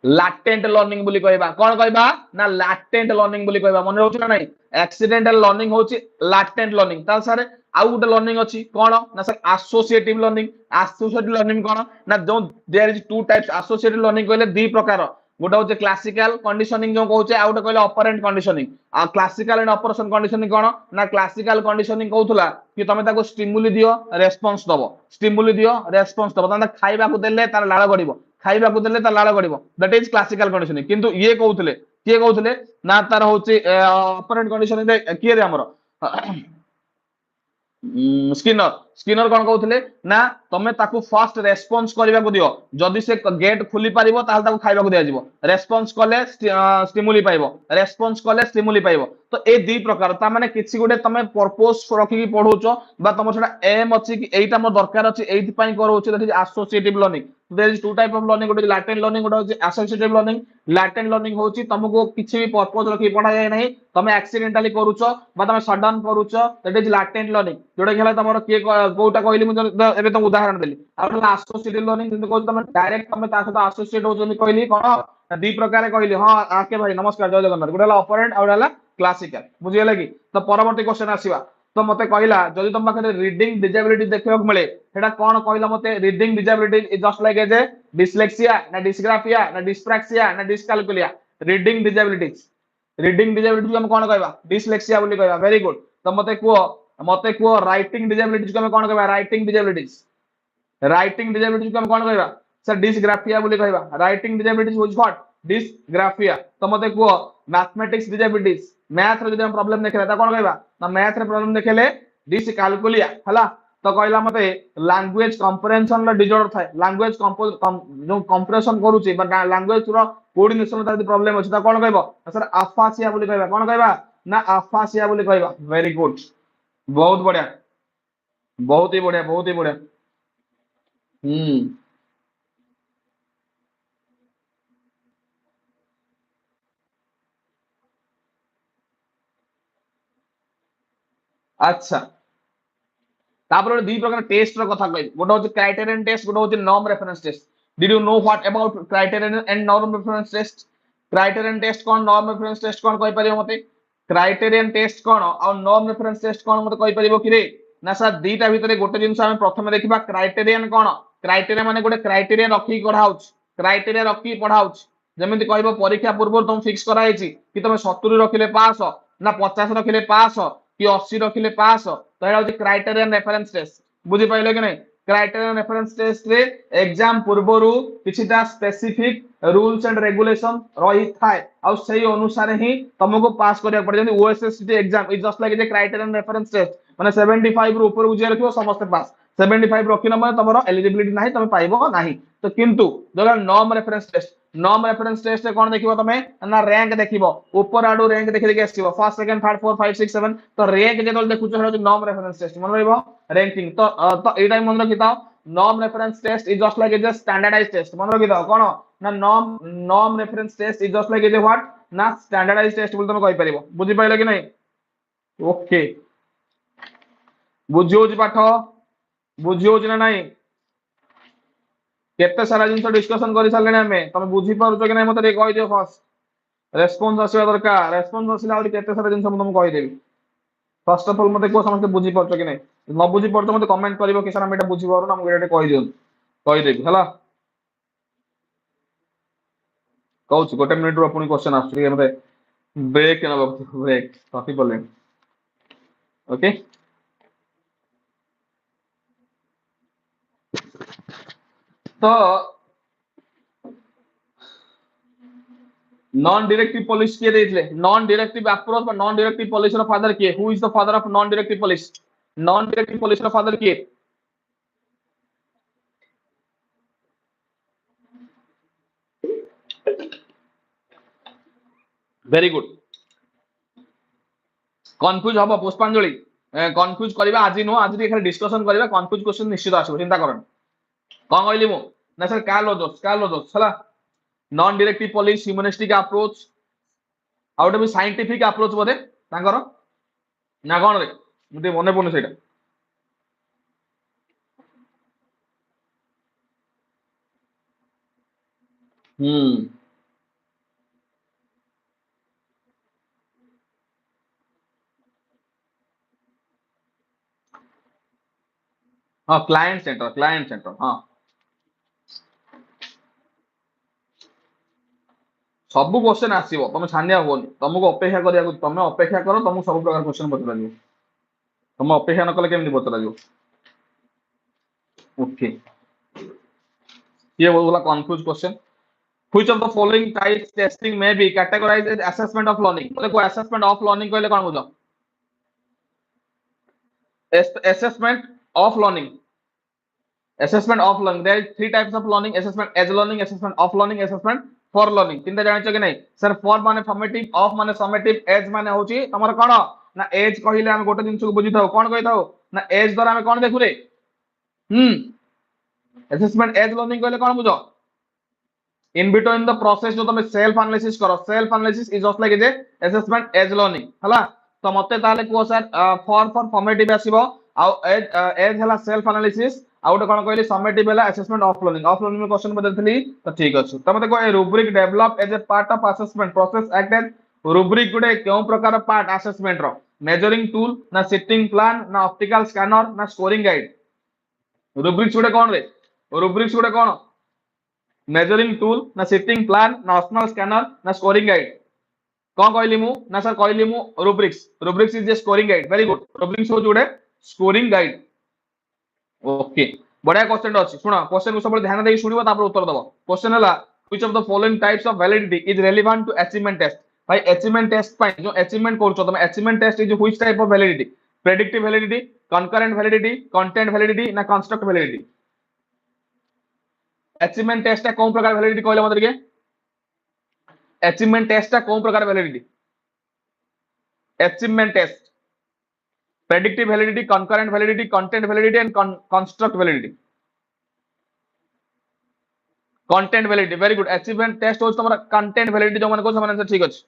लाटेंट लर्निंग बोली कहबा कौन कहबा ना लाटेंट लर्निंग बोली कहबा मन रहउछ ना नहीं एक्सीडेंटल लर्निंग होची लाटेंट लर्निंग ता सर आउ गुटे लर्निंग अछि कोन ना सर एसोसिएटिव लर्निंग कोन ना जो there is two types associative learning कहले दी प्रकार गोटे होचे क्लासिकल कंडीशनिंग जो कहउचे आ गुटे कहले ऑपरेंट कंडीशनिंग आ क्लासिकल एंड ऑपरेशन कंडीशनिंग कोन ना क्लासिकल कंडीशनिंग कहउथला कि तमे ताको स्टिमुली दियो रेस्पॉन्स दबो स्टिमुली दियो रेस्पॉन्स दबो तमे खाइबा को देले तार लाळ गडिबो खाइबा को देले तार लाळ गडिबो दैट इज क्लासिकल कंडीशनिंग किंतु ये कहउथले किए कहउथले ना तार होचे ऑपरेंट कंडीशनिंग किए रे हमरो स्किनर स्किनर कौन कहते ना तुम ताकू फास्ट रेस्पॉन्स करने को दियो जदि से गेट खोली पारिबो ताहले ताकू खाइबा को दिया जिवो रेस्पॉन्स कले स्टिमुली पाइबो रेस्पॉन्स कले स्टिमुली पाइबो तो ए दी प्रकार ता माने किछि गुटे तमे पर्पस रखि की पढौचो बा तमर सेटा एम अछि कि एटा मोर दरकार अछि एथि पई करौछ that is associative learning there is two type of learning गोटे लैटेंट लर्निंग गोटे होची एसोसिएटिव लर्निंग लैटेंट लर्निंग होची तुमको किछि भी पर्पस रखि पढा जाय नहीं तमे एक्सीडेंटली करूचो बा तमे सडन करूचो दैट इज लैटेंट लर्निंग जोटा कि तमर के कोटा कहली मु एबे तुम उदाहरण देली आ एसोसिएटिव लर्निंग किंतु कहू तमे डायरेक्ट तमे ता सहित एसोसिएट होचनी कहली कोन दी प्रकार कहली हां आके भाई नमस्कार जय जगन्नाथ गोटे हला ऑपरेंट और हला क्लासिकल बुझि गेला कि तो परवर्ती क्वेश्चन आसीबा तो मते कहला जदि तुम पाखे रीडिंग डिसेबिलिटी देखिबा को मिले सेटा कोन कहला मते reading disability is just like as a dyslexia ना डिस्ग्राफिया ना डिस्प्रैक्सिया ना डिस्कैलकुलिया रीडिंग डिसेबिलिटी हम कोन कहबा डिस्लेक्सिया बोली कहबा वेरी गुड तो मते को राइटिंग डिसेबिलिटी को हम कोन कहबा राइटिंग डिसेबिलिटी को हम कोन कहबा सर डिस्ग्राफिया बोली कहबा writing disability which what dysgraphia तो मते को मैथमेटिक्स डिसेबिलिटीज मैथ रे जदि हम प्रॉब्लम देखेला त कोन कहबा ना मैथ रे प्रॉब्लम देखेले डिसकैलकुलिया हला तो कहला मते लैंग्वेज कंप्रेहेंशन ला डिसऑर्डर थाए लैंग्वेज जो कंप्रेशन करूची बट लैंग्वेज रो कोऑर्डिनेशन ता प्रॉब्लम अछि त कोन कहबा सर अफासिया बोली कहबा कोन कहबा ना अफासिया बोली कहबा वेरी गुड बहुत बढ़िया बहुत ही बढ़िया बहुत ही बढ़िया हम्म अच्छा तापर दी प्रकार टेस्ट रो कथा कहबी गोटे होची क्राइटेरियन टेस्ट गोटे होची norm reference test did you know what about criterion and norm reference test criterion test कौन नॉर्म रेफरेंस टेस्ट कौन कहि परियो मते क्राइटेरियन टेस्ट कौन और नॉर्म रेफरेंस टेस्ट कौन मते कहि परियो कि रे ना सर दीटा भितरे गोटे जिंस हम प्रथम देखिबा क्राइटेरियन कौन क्राइटेरियन माने गोटे क्राइटेरियन रखी पढ़ाउछ क्राइटेरिया रखी पढ़ाउछ जेमिति कहबो परीक्षा पूर्व तुम फिक्स करा हैछि कि तुम 70 रखिले पास ना 50 रखिले पास कि 80 रखिले पास तो एटा होची क्राइटेरियन रेफरेंस टेस्ट बुझी पाइले कि नहीं क्राइटेरियन रेफरेंस टेस्ट रे एग्जाम पूर्वरु किछिटा स्पेसिफिक रूल्स एंड रेगुलेशन रही थाए आ सेही अनुसार ही तुमको पास करिया पड़े जेंति OSST exam is just like a criterion reference test माने 75 रु ऊपर गुजिया रखियो समस्त पास 75 रखिन माने तमरो एलिजिबिलिटी नाही तमे पाइबो नाही तो किंतु जो नॉर्म रेफरेंस टेस्ट रे कोन देखिबो तमे ना रैंक देखिबो ऊपर आडू रैंक देखि देखि आसीबो फर्स्ट सेकंड थर्ड फोर्थ 5 6 7 तो रैंक जेतल देखुछ हेलो नॉर्म रेफरेंस टेस्ट मन रहइबो रैंकिंग तो एटा मन रखिताओ norm reference test is just like a standardized test मन रखिताओ कोन ना norm reference test is just like a what ना स्टैंडर्डाइज्ड टेस्ट बोल तमे कहि परिबो बुझि पाइलो कि नहीं ओके बुझियो जी पाठ बुझियो ना नहीं केते सारा जिंस डिस्कशन करि सारले हमें तमे बुझी पारुछो कि नहीं मते कहि दियो फर्स्ट रेस्पॉन्स आसीबा दरकार रेस्पॉन्स आसीला आउरी केते सारा जिंस हम तुमको कहि देबी फर्स्ट ऑफ ऑल मते को समस्त बुझी पारुछो कि नहीं न बुझी पारुछो मते कमेंट करिवो कि सर हम एटा बुझी पारु ना हम एटा कहि दियो कहि देबी हला कहूच गोटे मिनिट रो पुनी क्वेश्चन आछी मते ब्रेक ना ब्रेक कॉफी बोले ओके तो नॉन डायरेक्टिव पॉलिसी किए देइथिले नॉन डायरेक्टिव अप्रोच बा नॉन डायरेक्टिव पॉलिसी रो फादर किए who is the father of non directive policy non directive policy रो फादर किए वेरी गुड कंफ्यूज हबो पुष्पांजलि कंफ्यूज करबा आज नो आज खाली डिस्कशन करबा कंफ्यूज क्वेश्चन निश्चित आसबो चिंता करन कोन कहली मु ना सर कालो दोस हला non directive policy humanistic approach out भी साइंटिफिक अप्रोच बोधे तांकर ना कोन रे मुते मने पड़ने सेटा हम्म हां क्लाइंट सेंटर हां सब क्वेश्चन आसीबो तुम छानिया होनी तुमको अपेक्षा करिया तुम अपेक्षा करो तुमको सब प्रकार क्वेश्चन पचरा दियो तुम अपेक्षा न कले केमि पचरा दियो ओके ये बोला confuse question which of the following types testing may be categorized as assessment of learning देखो असेसमेंट ऑफ लर्निंग कहले कोन बुझो assessment of learning assessment of learning there is three types of learning assessment as learning assessment of learning assessment for learning तीनटा जानिछ कि नहीं sir for माने formative of माने summative as माने होची तमर कोन ना एज कहिले हम गोटे जिंस को बुझी थाओ कोन कहि थाओ ना एज द्वारा हम कोन देखु रे assessment as learning कहले कोन बुझो in between the process जो तुम सेल्फ एनालिसिस करो self analysis is just like a assessment as learning हला तो मते ताले को सर फॉर फॉर्मेटिव आसीबो आ एज हला सेल्फ एनालिसिस आउट कोन कहली समेटिव हला असेसमेंट ऑफ लर्निंग में क्वेश्चन बदलथली तो ठीक अछि त मते को a rubric develop as a part of assessment process act as rubric गुडे केउ प्रकार पार्ट असेसमेंट रो मेजरिंग टूल ना सिटिंग प्लान ना ऑप्टिकल स्कैनर ना स्कोरिंग गाइड रुब्रिक्स गुडे कोन रे रुब्रिक्स गुडे कोन मेजरिंग टूल ना सिटिंग प्लान ना ऑप्शनल स्कैनर ना स्कोरिंग गाइड कौन कहली मु ना सर कहली मु rubrics is a scoring guide very good rubrics हो जोड़े स्कोरिंग गाइड ओके बढ़िया क्वेश्चन अछि सुनो क्वेश्चन को सब ध्यान देई सुनिबो तापर उत्तर दबो क्वेश्चन हला which of the following types of validity is relevant to achievement test भाई अचीवमेंट टेस्ट पाई जो अचीवमेंट करछो तुम achievement test is which type of validity predictive validity concurrent validity content validity ना कंस्ट्रक्ट वैलिडिटी अचीवमेंट टेस्ट का कोन प्रकार validity कहले मत के अचीवमेंट टेस्ट का कोन प्रकार validity achievement test predictive validity concurrent validity content validity and construct validity content validity very good achievement test हो तुम्हारा content validity जो माने को समान आंसर ठीक अछि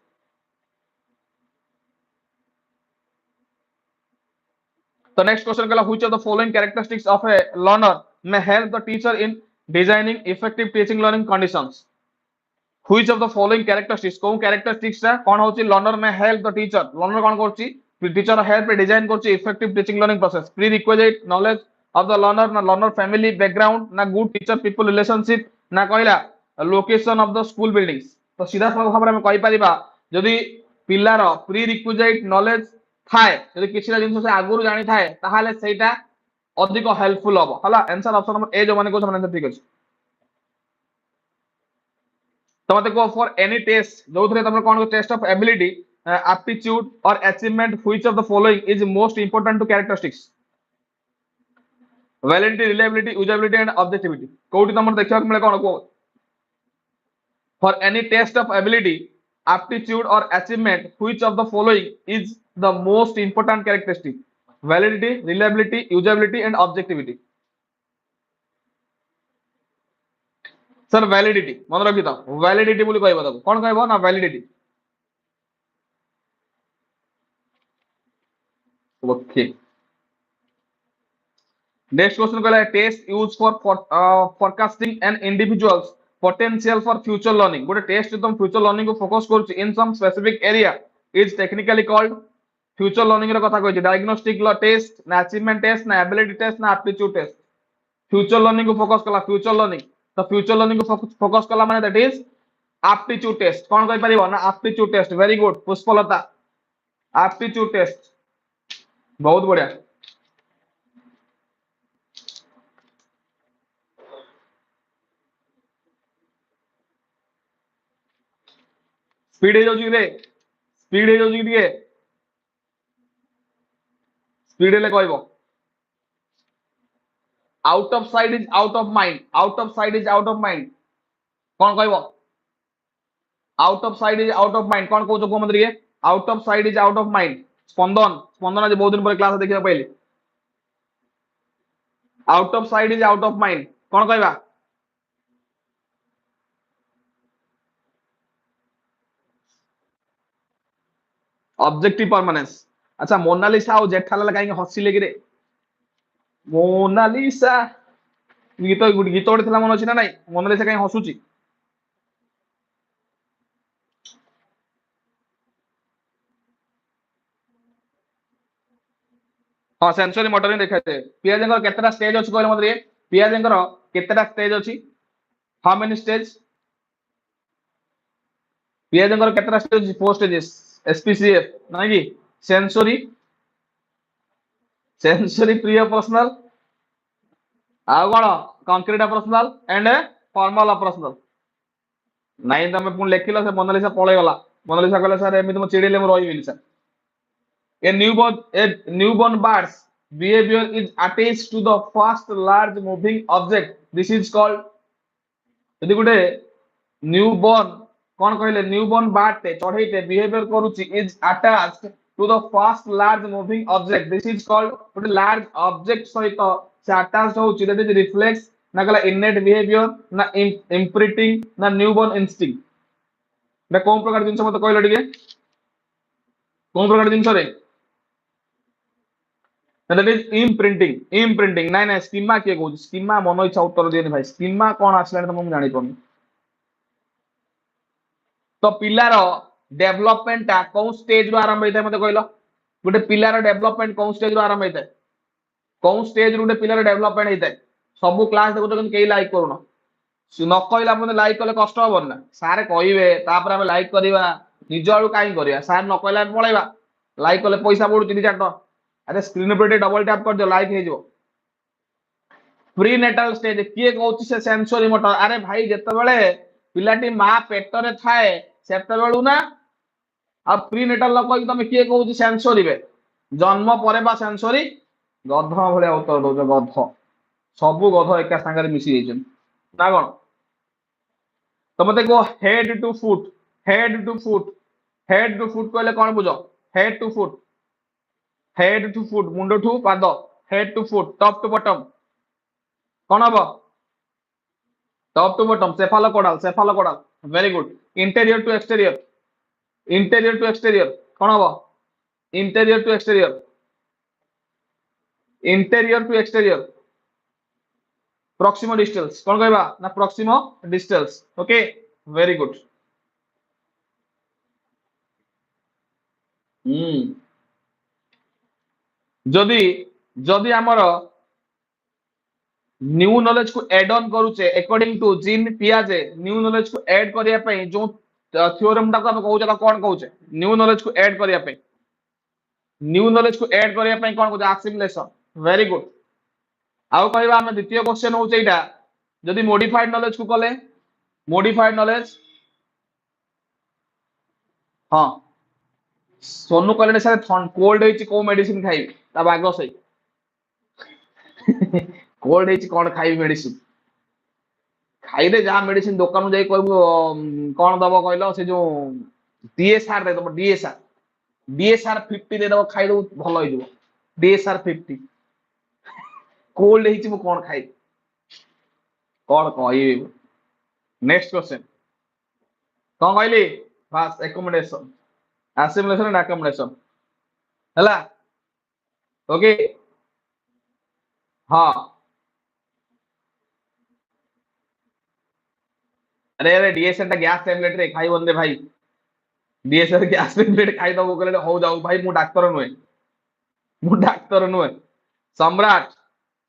तो नेक्स्ट क्वेश्चन कहला which of the following characteristics of A learner may help the teacher in designing effective teaching learning conditions which of the following characteristics को characteristics ता कोन होची learner may help the teacher learner कोन करची teacher help design करची effective teaching learning process pre requisite knowledge of the learner ना learner family background ना good teacher people relationship ना कहला location of the school buildings तो सीधा सब भाबरे हम कहि परिबा जदी पिल्लार प्री रिक्विजिट नॉलेज थाए जदी किछिला जिंस से आगुरु जानि थाए ताहाले सेटा अधिक हेल्पफुल हबो हला आंसर ऑप्शन नंबर ए जो माने को आंसर ठीक अछि तो मते को फॉर एनी टेस्ट जो थरे तुम कोन test of ability aptitude or achievement which of the following is most important to characteristics validity reliability usability and objectivity कोठी तुम देखिया मिले कोन को for any test of ability aptitude or achievement which of the following is the most important characteristic validity reliability usability and objectivity sir validity मन रखि त validity बोली कहबो त कोन कहबो ना validity ओके नेक्स्ट क्वेश्चन कहला test use for forecasting an individuals potential for future learning गोटे टेस्ट तुम फ्यूचर लर्निंग को फोकस करूछ in some specific area is technically called future learning रे कथा कहछि डायग्नोस्टिक टेस्ट ना अचीवमेंट टेस्ट ना एबिलिटी टेस्ट ना एप्टीट्यूड टेस्ट फ्यूचर लर्निंग को फोकस कला फ्यूचर लर्निंग तो फ्यूचर लर्निंग को फोकस कला माने दैट इज एप्टीट्यूड टेस्ट कोन कहि परिबो ना aptitude test very good Pushpalata aptitude test बहुत बढ़िया स्पीड हे जाउची रे स्पीड हे जाउची टिके स्पीड हेले कहबो out of sight is out of mind out of sight is out of mind कोन कहबो out of sight is out of mind कोन कहू को मत टिके out of sight is out of mind Spandan Spandan आज बहुत दिन पर क्लास देखिबा पहिले out of sight is out of mind कोन कहबा ऑब्जेक्टिव परमानेंस अच्छा मोनालिसा और जेठालाल काहे हसिले कि रे मोनालिसा गीत गीत गोटे थिला मन अछि ना नाही मोनालिसा काहे हसुची हाँ सेंसरी मोटरिंग देखा जाए पियाजंकर केतेटा स्टेज अछि कहले मते पियाजंकर केतेटा स्टेज अछि how many stage पियाजंकर केतेटा stage four stages एसपीसीएफ नाही कि सेंसरी सेंसरी प्रिय personal uh cone concrete personal and formal personal नहीं तमे पुन लेखिलो से मोनालिसा पळे गला मोनालिसा कहले सर एमिति म चिड़िले म रहिबिनी sir a newborn bird's behavior is attached to the first large moving object this is called यदि गुटे न्यूबॉर्न कौन कहले न्यूबॉर्न बार्ड चढ़ेते बिहेवियर करूची is attached to the first large moving object this is called गुटे large object सहित से attached होची that is reflex ना कहला इनेट बिहेवियर ना इम्प्रिंटिंग ना न्यूबॉर्न इंस्टिंक्ट ना कोन प्रकार जिंस मते कहलो टिके कोन प्रकार जिंस रे दैट इज इम्प्रिंटिंग नाइ नाइ स्कीमा के कहू स्कीमा मन इच्छा उत्तर दियनि भाई स्कीमा कोन आसलानि त म जानि पन तो पिलार डेवलपमेंट टा कोन स्टेज रु आरंभ होइता मते कहलो गुटे पिलार डेवलपमेंट कोन स्टेज रु आरंभ होइता कोन स्टेज रु गुटे पिलार डेवलपमेंट होइता सब क्लास देखो तो केई लाइक करूनो न कहला मते लाइक कले कष्ट हबन ना सारे कहिबे तापर हम लाइक करिवा निज आळु काई करिवा सार न कहला पळेबा लाइक कले पैसा पडुची 2-4 टका अरे स्क्रीन पे डबल टैप कर दियो लाइक हे जो प्री नेटल स्टेज किए कहउची से सेंसरी मोटर अरे भाई जते बेले पिलाटी मा पेटरे थाए सेते बेलु ना अब प्री नेटल न कहि तमे किए कहउची सेंसरी बे जन्म परे बा सेंसरी गध भले उत्तर दउछ गध सबु गध एका संगे मिसी जेछन ना कोन तो मते को head to foot head to foot head to foot कहले कोन बुझो head to foot head to foot मुंडो टू पाद head to foot top to bottom कोन हबो top to bottom cephalocaudal very good interior to exterior कोन हबो interior to exterior proximo distals कोन कहबा ना proximo distals okay very good जदि जदि हमर न्यू नॉलेज को एड ऑन करूचे according to Jean पियाजे new knowledge को ऐड करिया पई जो थ्योरम टा को हम कहउचे त कोन कहउचे न्यू नॉलेज को ऐड करिया पई न्यू नॉलेज को ऐड करिया पई कोन कहउचे असिमिलेशन वेरी गुड आउ कहबा हम द्वितीय क्वेश्चन होचे एटा जदि मॉडिफाइड नॉलेज को कले मॉडिफाइड नॉलेज हां सोनू कहले सर कोल्ड होइची को मेडिसिन खाई ता बागो सही कोल्ड होइची कोन खाई मेडिसिन खाइले जहाँ मेडिसिन दुकान जाई कहबो कोन दबो कहलो से जो डीएसआर दे दबो डीएसआर 50 दे दबो खाइ दो भलो होई जबो डीएसआर 50 कोल्ड होइची मु कोन खाई कोन कहि नेक्स्ट क्वेश्चन कोन कहली बस एकोमोडेशन एसिमिलेशन एंड एकोमोडेशन हला ओके हां अरे अरे डीएसआर टा गैस टैबलेट रे खाई बंदे भाई डीएसआर गैस टैबलेट खाई दबो कहले हो जाऊ भाई मु डाक्टर नुए सम्राट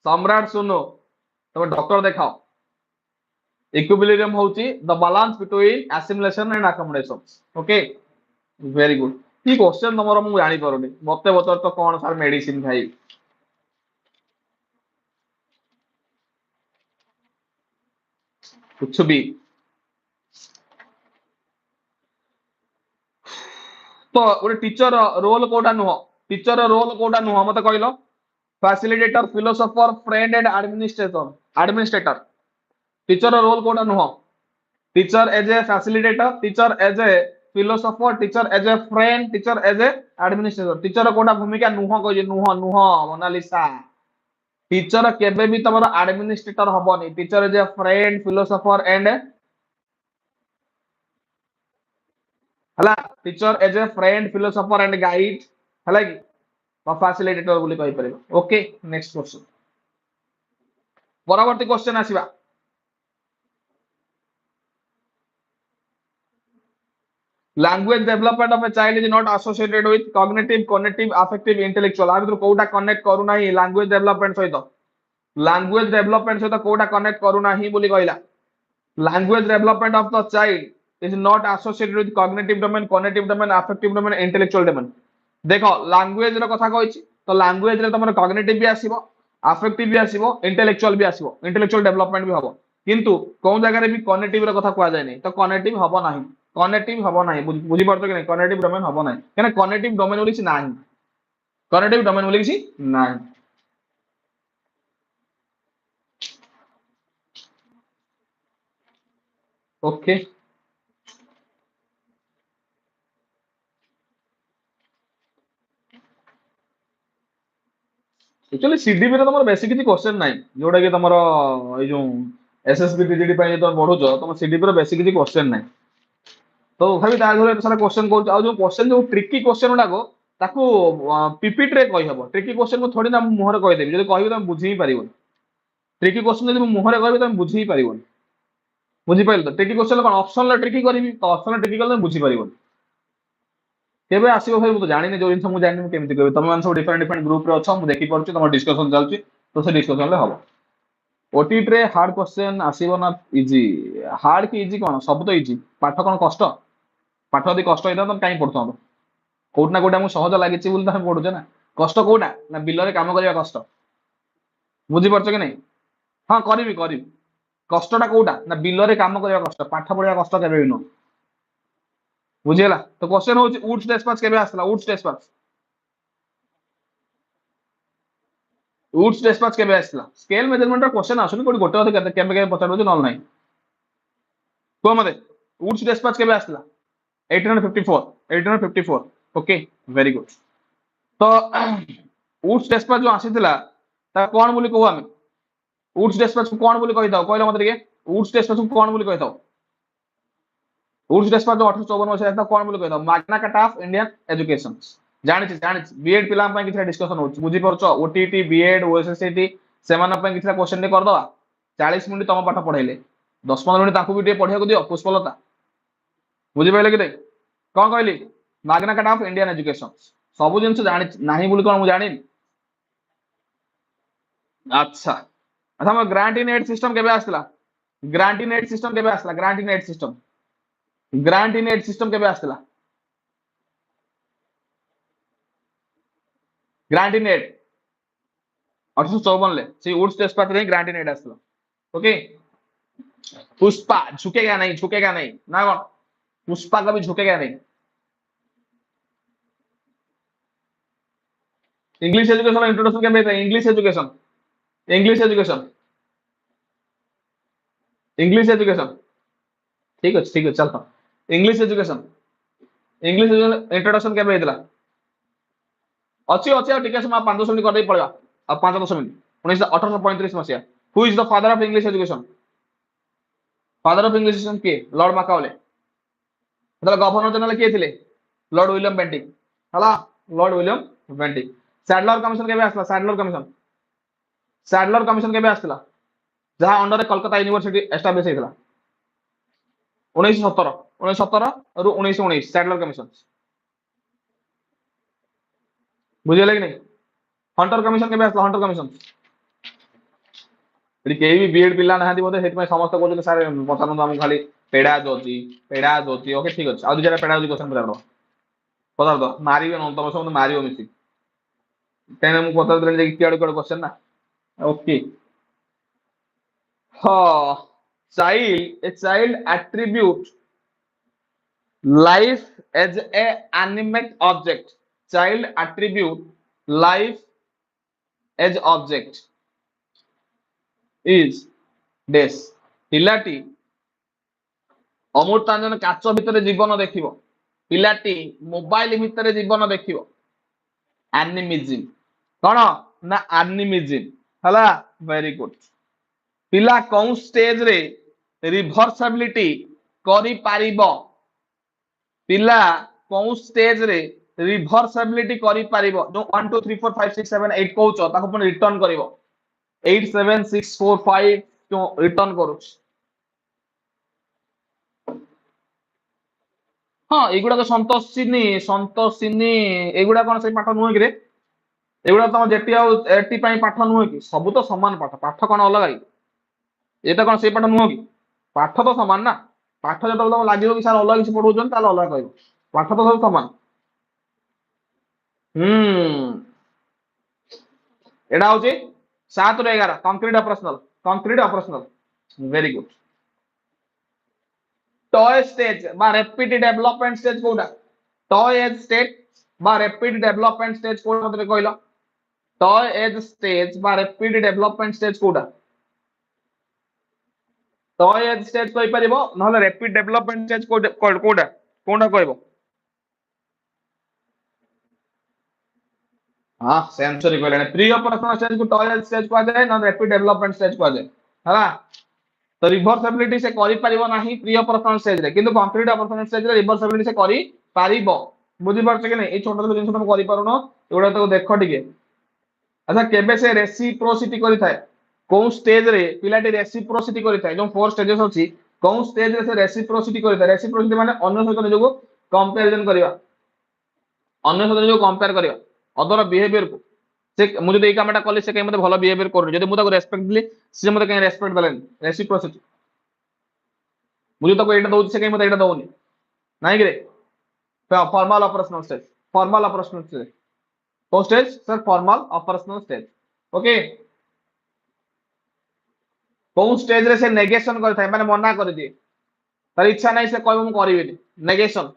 सम्राट सुनो तब डॉक्टर देखाओ इक्विलिब्रियम होची the balance between assimilation and accommodation okay very good की क्वेश्चन तमरो मु जानि परोनी मते बतर तो कोन सर मेडिसिन खाई कुछ भी तो गोटे टीचर रोल कोटा नुह टीचर रोल कोटा नुह मत कहल facilitator philosopher friend and administrator teacher role कोटा नुह teacher as a facilitator teacher as a philosopher teacher as a friend teacher as a administrator teacher कोटा भूमिका नुह कह नुह नुह मोनालिसा टीचर केबे भी तमरो एडमिनिस्ट्रेटर हबनी teacher as a friend philosopher and हला teacher as a friend philosopher and guide हला कि फैसिलिटेटर बोली कहि परिबो ओके नेक्स्ट क्वेश्चन परवर्ती क्वेश्चन आसीबा language development of a child is not associated with cognitive cognitive affective intellectual आ भीतर कोउटा connect करू नाही language development सहित language development सहित कोउटा कनेक्ट करू नाही बोली कहला language development of the child is not associated with cognitive domain affective domain intellectual domain देखो language रो कथा कहछि तो language रे तमर cognitive भी आसीबो affective भी आसीबो intellectual भी आसीबो intellectual development भी हबो किंतु कोन जगह रे भी cognitive रो कथा कहआ जाय नै तो cognitive हबो नाही कनेक्टिव हबो नाही बुझी पड़तो कि नहीं कनेक्टिव डोमेन हबो नाही केना कनेक्टिव डोमेन बोली नाही कनेक्टिव डोमेन बोली नाही ओके एक्चुअली सीडीपी रे तमर बेसिक किछि क्वेश्चन नाही जोडा कि तमर ए जो एसएसबी टीजीडी पय तो पढो जो तमर सीडीपी रे बेसिक किछि क्वेश्चन नाही तो भाई ता घरे सारा क्वेश्चन को आ जो क्वेश्चन जो ट्रिकी क्वेश्चन उडाको ताको पीपीटी रे कहि हबो ट्रिकी क्वेश्चन को थोड़ी ना मुहर कहि देबी जदि कहिबो त बुझी ही परिबो ट्रिकी क्वेश्चन जदि मुहर कहबी त बुझी ही परिबो बुझी पाइल तो ट्रिकी क्वेश्चन कोन ऑप्शन ला ट्रिकी करबी तो ऑप्शन ला ट्रिकी करले बुझी परिबो केबे आसीबो भाई मु तो जानि नै जो इनफो मु जानि मु केमति कहबी तमे मान सब डिफरेंट डिफरेंट ग्रुप रे अछो मु देखि परछु तम डिस्कशन चलछि तो से डिस्कशन ले हबो ओटीटी रे हार्ड क्वेश्चन आसीबो ना इजी हार्ड की इजी कोन सब तो इजी पाठ कोन कष्ट पाठ यदि कष्ट होता तो कहीं पढ़ता कोट ना कोटा सहज लगी पढ़ुचे ना कष्ट कोटा ना बिल में कम करवा कष्ट बुझीपार कि नहीं हाँ करी कष्टा कोटा ना बिल में कम करवा कष्ट पाठ पढ़ा कष्ट के भी नुह बुझीगला तो क्वेश्चन हूँ वुड्स डिस्पैच केबे आसला वुड्स डिस्पैच वुड्स डिस्पैच केबे आसला स्केल मेजरमेंट क्वेश्चन आसुनी कोठी गोटे अधे केबे केबे पचार न नहीं को मते वुड्स डिस्पैच केबे आसला 1854 ओके वेरी गुड तो वुड्स डिस्पैच जो आसीथिला ता कोन बोली कहू हम वुड्स डिस्पैच को कोन बोली कहि दाओ कहला मते के वुड्स डिस्पैच को कोन बोली कहि दाओ वुड्स डिस्पैच जो 1854 मसिया था कोन बोली कहि दाओ Magna carta of Indian education जानि बीएड पिलाम पय किछा डिस्कशन होछ बुझी परछो ओटीटी बीएड ओएसएसटी सेमान पय किछा क्वेश्चन दे कर दवा 40 मिनिट तम पाठ पढाइले 10-15 मिनिट ताकू भी दे पढिया को दियो पुष्पलता बुझी पाइले कि कौन कहली Magna carta of Indian education सब जिन जानी नहीं बोली कौन जानी अच्छा अच्छा हम ग्रांट इन एड सिस्टम केबे आसला ग्रांट इन एड सिस्टम केबे आसला ग्रांट इन एड सिस्टम केबे आसला ग्रांट इन एड 1854 ले से वुड्स डिस्पैच रे ग्रांट इन एड आसला ओके पुष्पा झुकेगा नहीं ना कौन पुष्पा कभी झुकेगा नहीं इंग्लिश एजुकेशन इंट्रोडक्शन के में इंग्लिश एजुकेशन ठीक है चलता इंग्लिश एजुकेशन इंट्रोडक्शन के में अच्छी अच्छी टिके 5-10 मिनट कर पड़ा अब 5-10 मिनट 1835 मसीहा who is the father of English education के लॉर्ड मैकाउले गवर्नर जनरल किए थे लॉर्ड विलियम बेंटिक हला Lord William Bentinck Sadler commission केबे आसला सैडलर कमिशन केबे आसला जहां अंडर कलकत्ता यूनिवर्सिटी एस्टैब्लिश हेतला 1917 रु 1919 सैडलर कमिशन बुझिले कि नहीं हंटर कमिशन केबे आसला हंटर कमिशन केही भी बीएड पिला ना बोधे हेतु समस्त कहते सर पचारत आम खाली पेडागोजी ओके ठीक अच्छे आज जरा पेडागोजी क्वेश्चन पचार दो मारे न तुम सब मार मिसिक कहीं मुझे पचार देली किए क्वेश्चन ना ओके हाँ child a child attribute life as a animate object, child attribute life as object is this ପିଲାଟି ଅମୃତାଞ୍ଜନ କାଚ ଭିତରେ ଜୀବନ ଦେଖିବ, ପିଲାଟି ମୋବାଇଲ ଭିତରେ ଜୀବନ ଦେଖିବ। ଆନିମିଜିମ୍ କଣ ନା ଆନିମିଜିମ୍ ହେଲା। Very good. ପିଲା କୋଉ ସ୍ଟେଜ ରେ ରିଭର୍ସାବିଲିଟି କରିପାରିବ, ପିଲା କୋଉ ସ୍ଟେଜ ରେ ରିଭର୍ସାବିଲିଟି କରିପାରିବ। ଯୋ 1 2 3 4 5 6 7 8 କହୁଛ ତାକୁ ପୁଣି ରିଟର୍ନ କରିବ। 8 7 6 4 5 जो रिटर्न करूछ। हाँ एगुड़ा तो संतोषिनी एगुड़ा कौन से पाठ नुहे कि एगुड़ा तुम जेटी एटी पाठ नुहे कि सब तो समान पाठ, पाठ कौन अलग ये कौन से पाठ नुह कि पाठ तो समान ना। पाठ जो तुम लगे कि सर अलग किसी पढ़ाऊँ अलग कह पाठ तो सब समान। एटा हूँ 7 ରୁ 11 concrete operational very good. Toy stage बा रैपिड डेवलपमेंट स्टेज कोडा, टॉय एज स्टेज बा रैपिड डेवलपमेंट स्टेज कोडा मते कहलो। टॉय एज स्टेज बा रैपिड डेवलपमेंट स्टेज कोडा, टॉय एज स्टेज कहि परिबो नहले रैपिड डेवलपमेंट स्टेज कोडा कोडा कहबो। हां सेंसरी कहले प्री ऑपरेशनल स्टेज को टॉय एज स्टेज कह जाय न रैपिड डेवलपमेंट स्टेज कह जाय हला। तो रिभर्सिबिलिटी से करि परिबो नाही प्री ऑपरेशनल स्टेज रे, किंतु कंक्रीट ऑपरेशनल स्टेज रे रिभर्सिबिलिटी से करि पारिबो। बुझि परछ कि नै ए छोटा छोटा जिंस तुम करि पारुनो एगुडा तो देखो ठीक है। अच्छा केबे से रेसिप्रोसिटी करि थाए, कोन स्टेज रे पिलाटी रेसिप्रोसिटी करि थाए। जो 4 स्टेजेस अछि कोन स्टेज रे से रेसिप्रोसिटी करि थाए। रेसिप्रोसिटी माने अन्य सहित निजको कंपैरिजन करिवा, अन्य सहित निजको कंपेयर करिवा अदर बिहेवियर को। से मुझे देई कामटा कले से कहीं मते भलो बिहेवियर करनु, जदि मु ताको रेस्पेक्ट दिली से मते कहीं रेस्पेक्ट देलेन। रेसिप्रोसिटी मुझे ताको एटा दउछि से कहीं मते एटा दउनी नाही कि रे। Formal operational stage, formal operational stage को stage sir formal operational stage okay. कोन स्टेज रे से नेगेशन कर थाए माने मना कर दिए, तार इच्छा नाही से कहबो मु करिवेनी नेगेशन।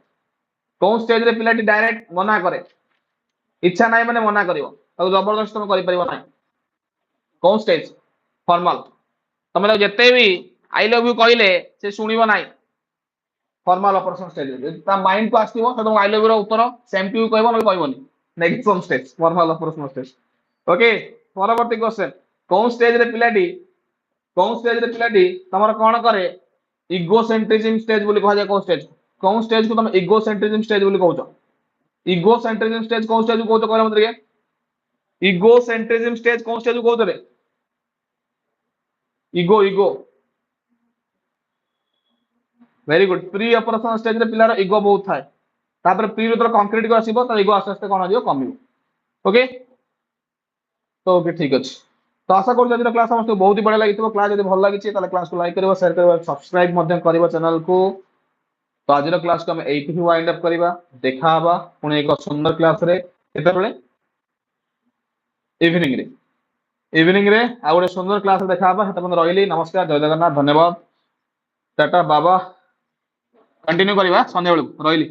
कोन स्टेज रे पिलाटी डायरेक्ट मना करे, इच्छा नाही माने मना करिवो ताको जबरदस्ती तुम करि परिबो नाही। कोन स्टेज फॉर्मल तमे जते भी आई लव यू कहले से सुनिबो नाही। फॉर्मल ऑपरेशनल स्टेज ता माइंड को आस्तिबो तो आई लव यू रो उत्तर सेम टू यू कहबो न कहबोनी। Negation stage formal operational stage okay. परवर्ती क्वेश्चन कोन स्टेज रे पिलाटी, कोन स्टेज रे पिलाटी तमर कोन करे इगोसेंट्रिज्म स्टेज बोली कह जाय। कोन स्टेज, कोन स्टेज को तुम इगोसेंट्रिज्म स्टेज बोली कहउछ। इगोसेंट्रिज्म स्टेज कोन स्टेज को कहउछ कहला मत रे। इगोसेंट्रिज्म स्टेज कोन स्टेज को कहउछ रे। Ego ego very good. Pre operational stage रे पिलार इगो बहुत थाए, तापर प्री रो कंक्रीट को आसीबो त इगो आस्ते आस्ते कोन आजियो कमिबो ओके। तो ओके ठीक अछि। तो आशा करू आज क्लास समस्त बहुत ही बढ़िया लगी। क्लास यदि भल लगी ताले क्लास को लाइक करिवो, शेयर करिवो, सब्सक्राइब मध्य करिवो चैनल को। तो आज क्लास को हम एठी ही वाइंड अप करिवा। देखा हबा पुणी एक सुंदर क्लास रे केते बेले इवनिंग रे आ गोटे सुंदर क्लास रे देखा हबा। हेते बंद रहिली। नमस्कार, जय जगन्नाथ, धन्यवाद, टाटा बाबा। कंटिन्यू करिवा संध्या बेलू रहिली।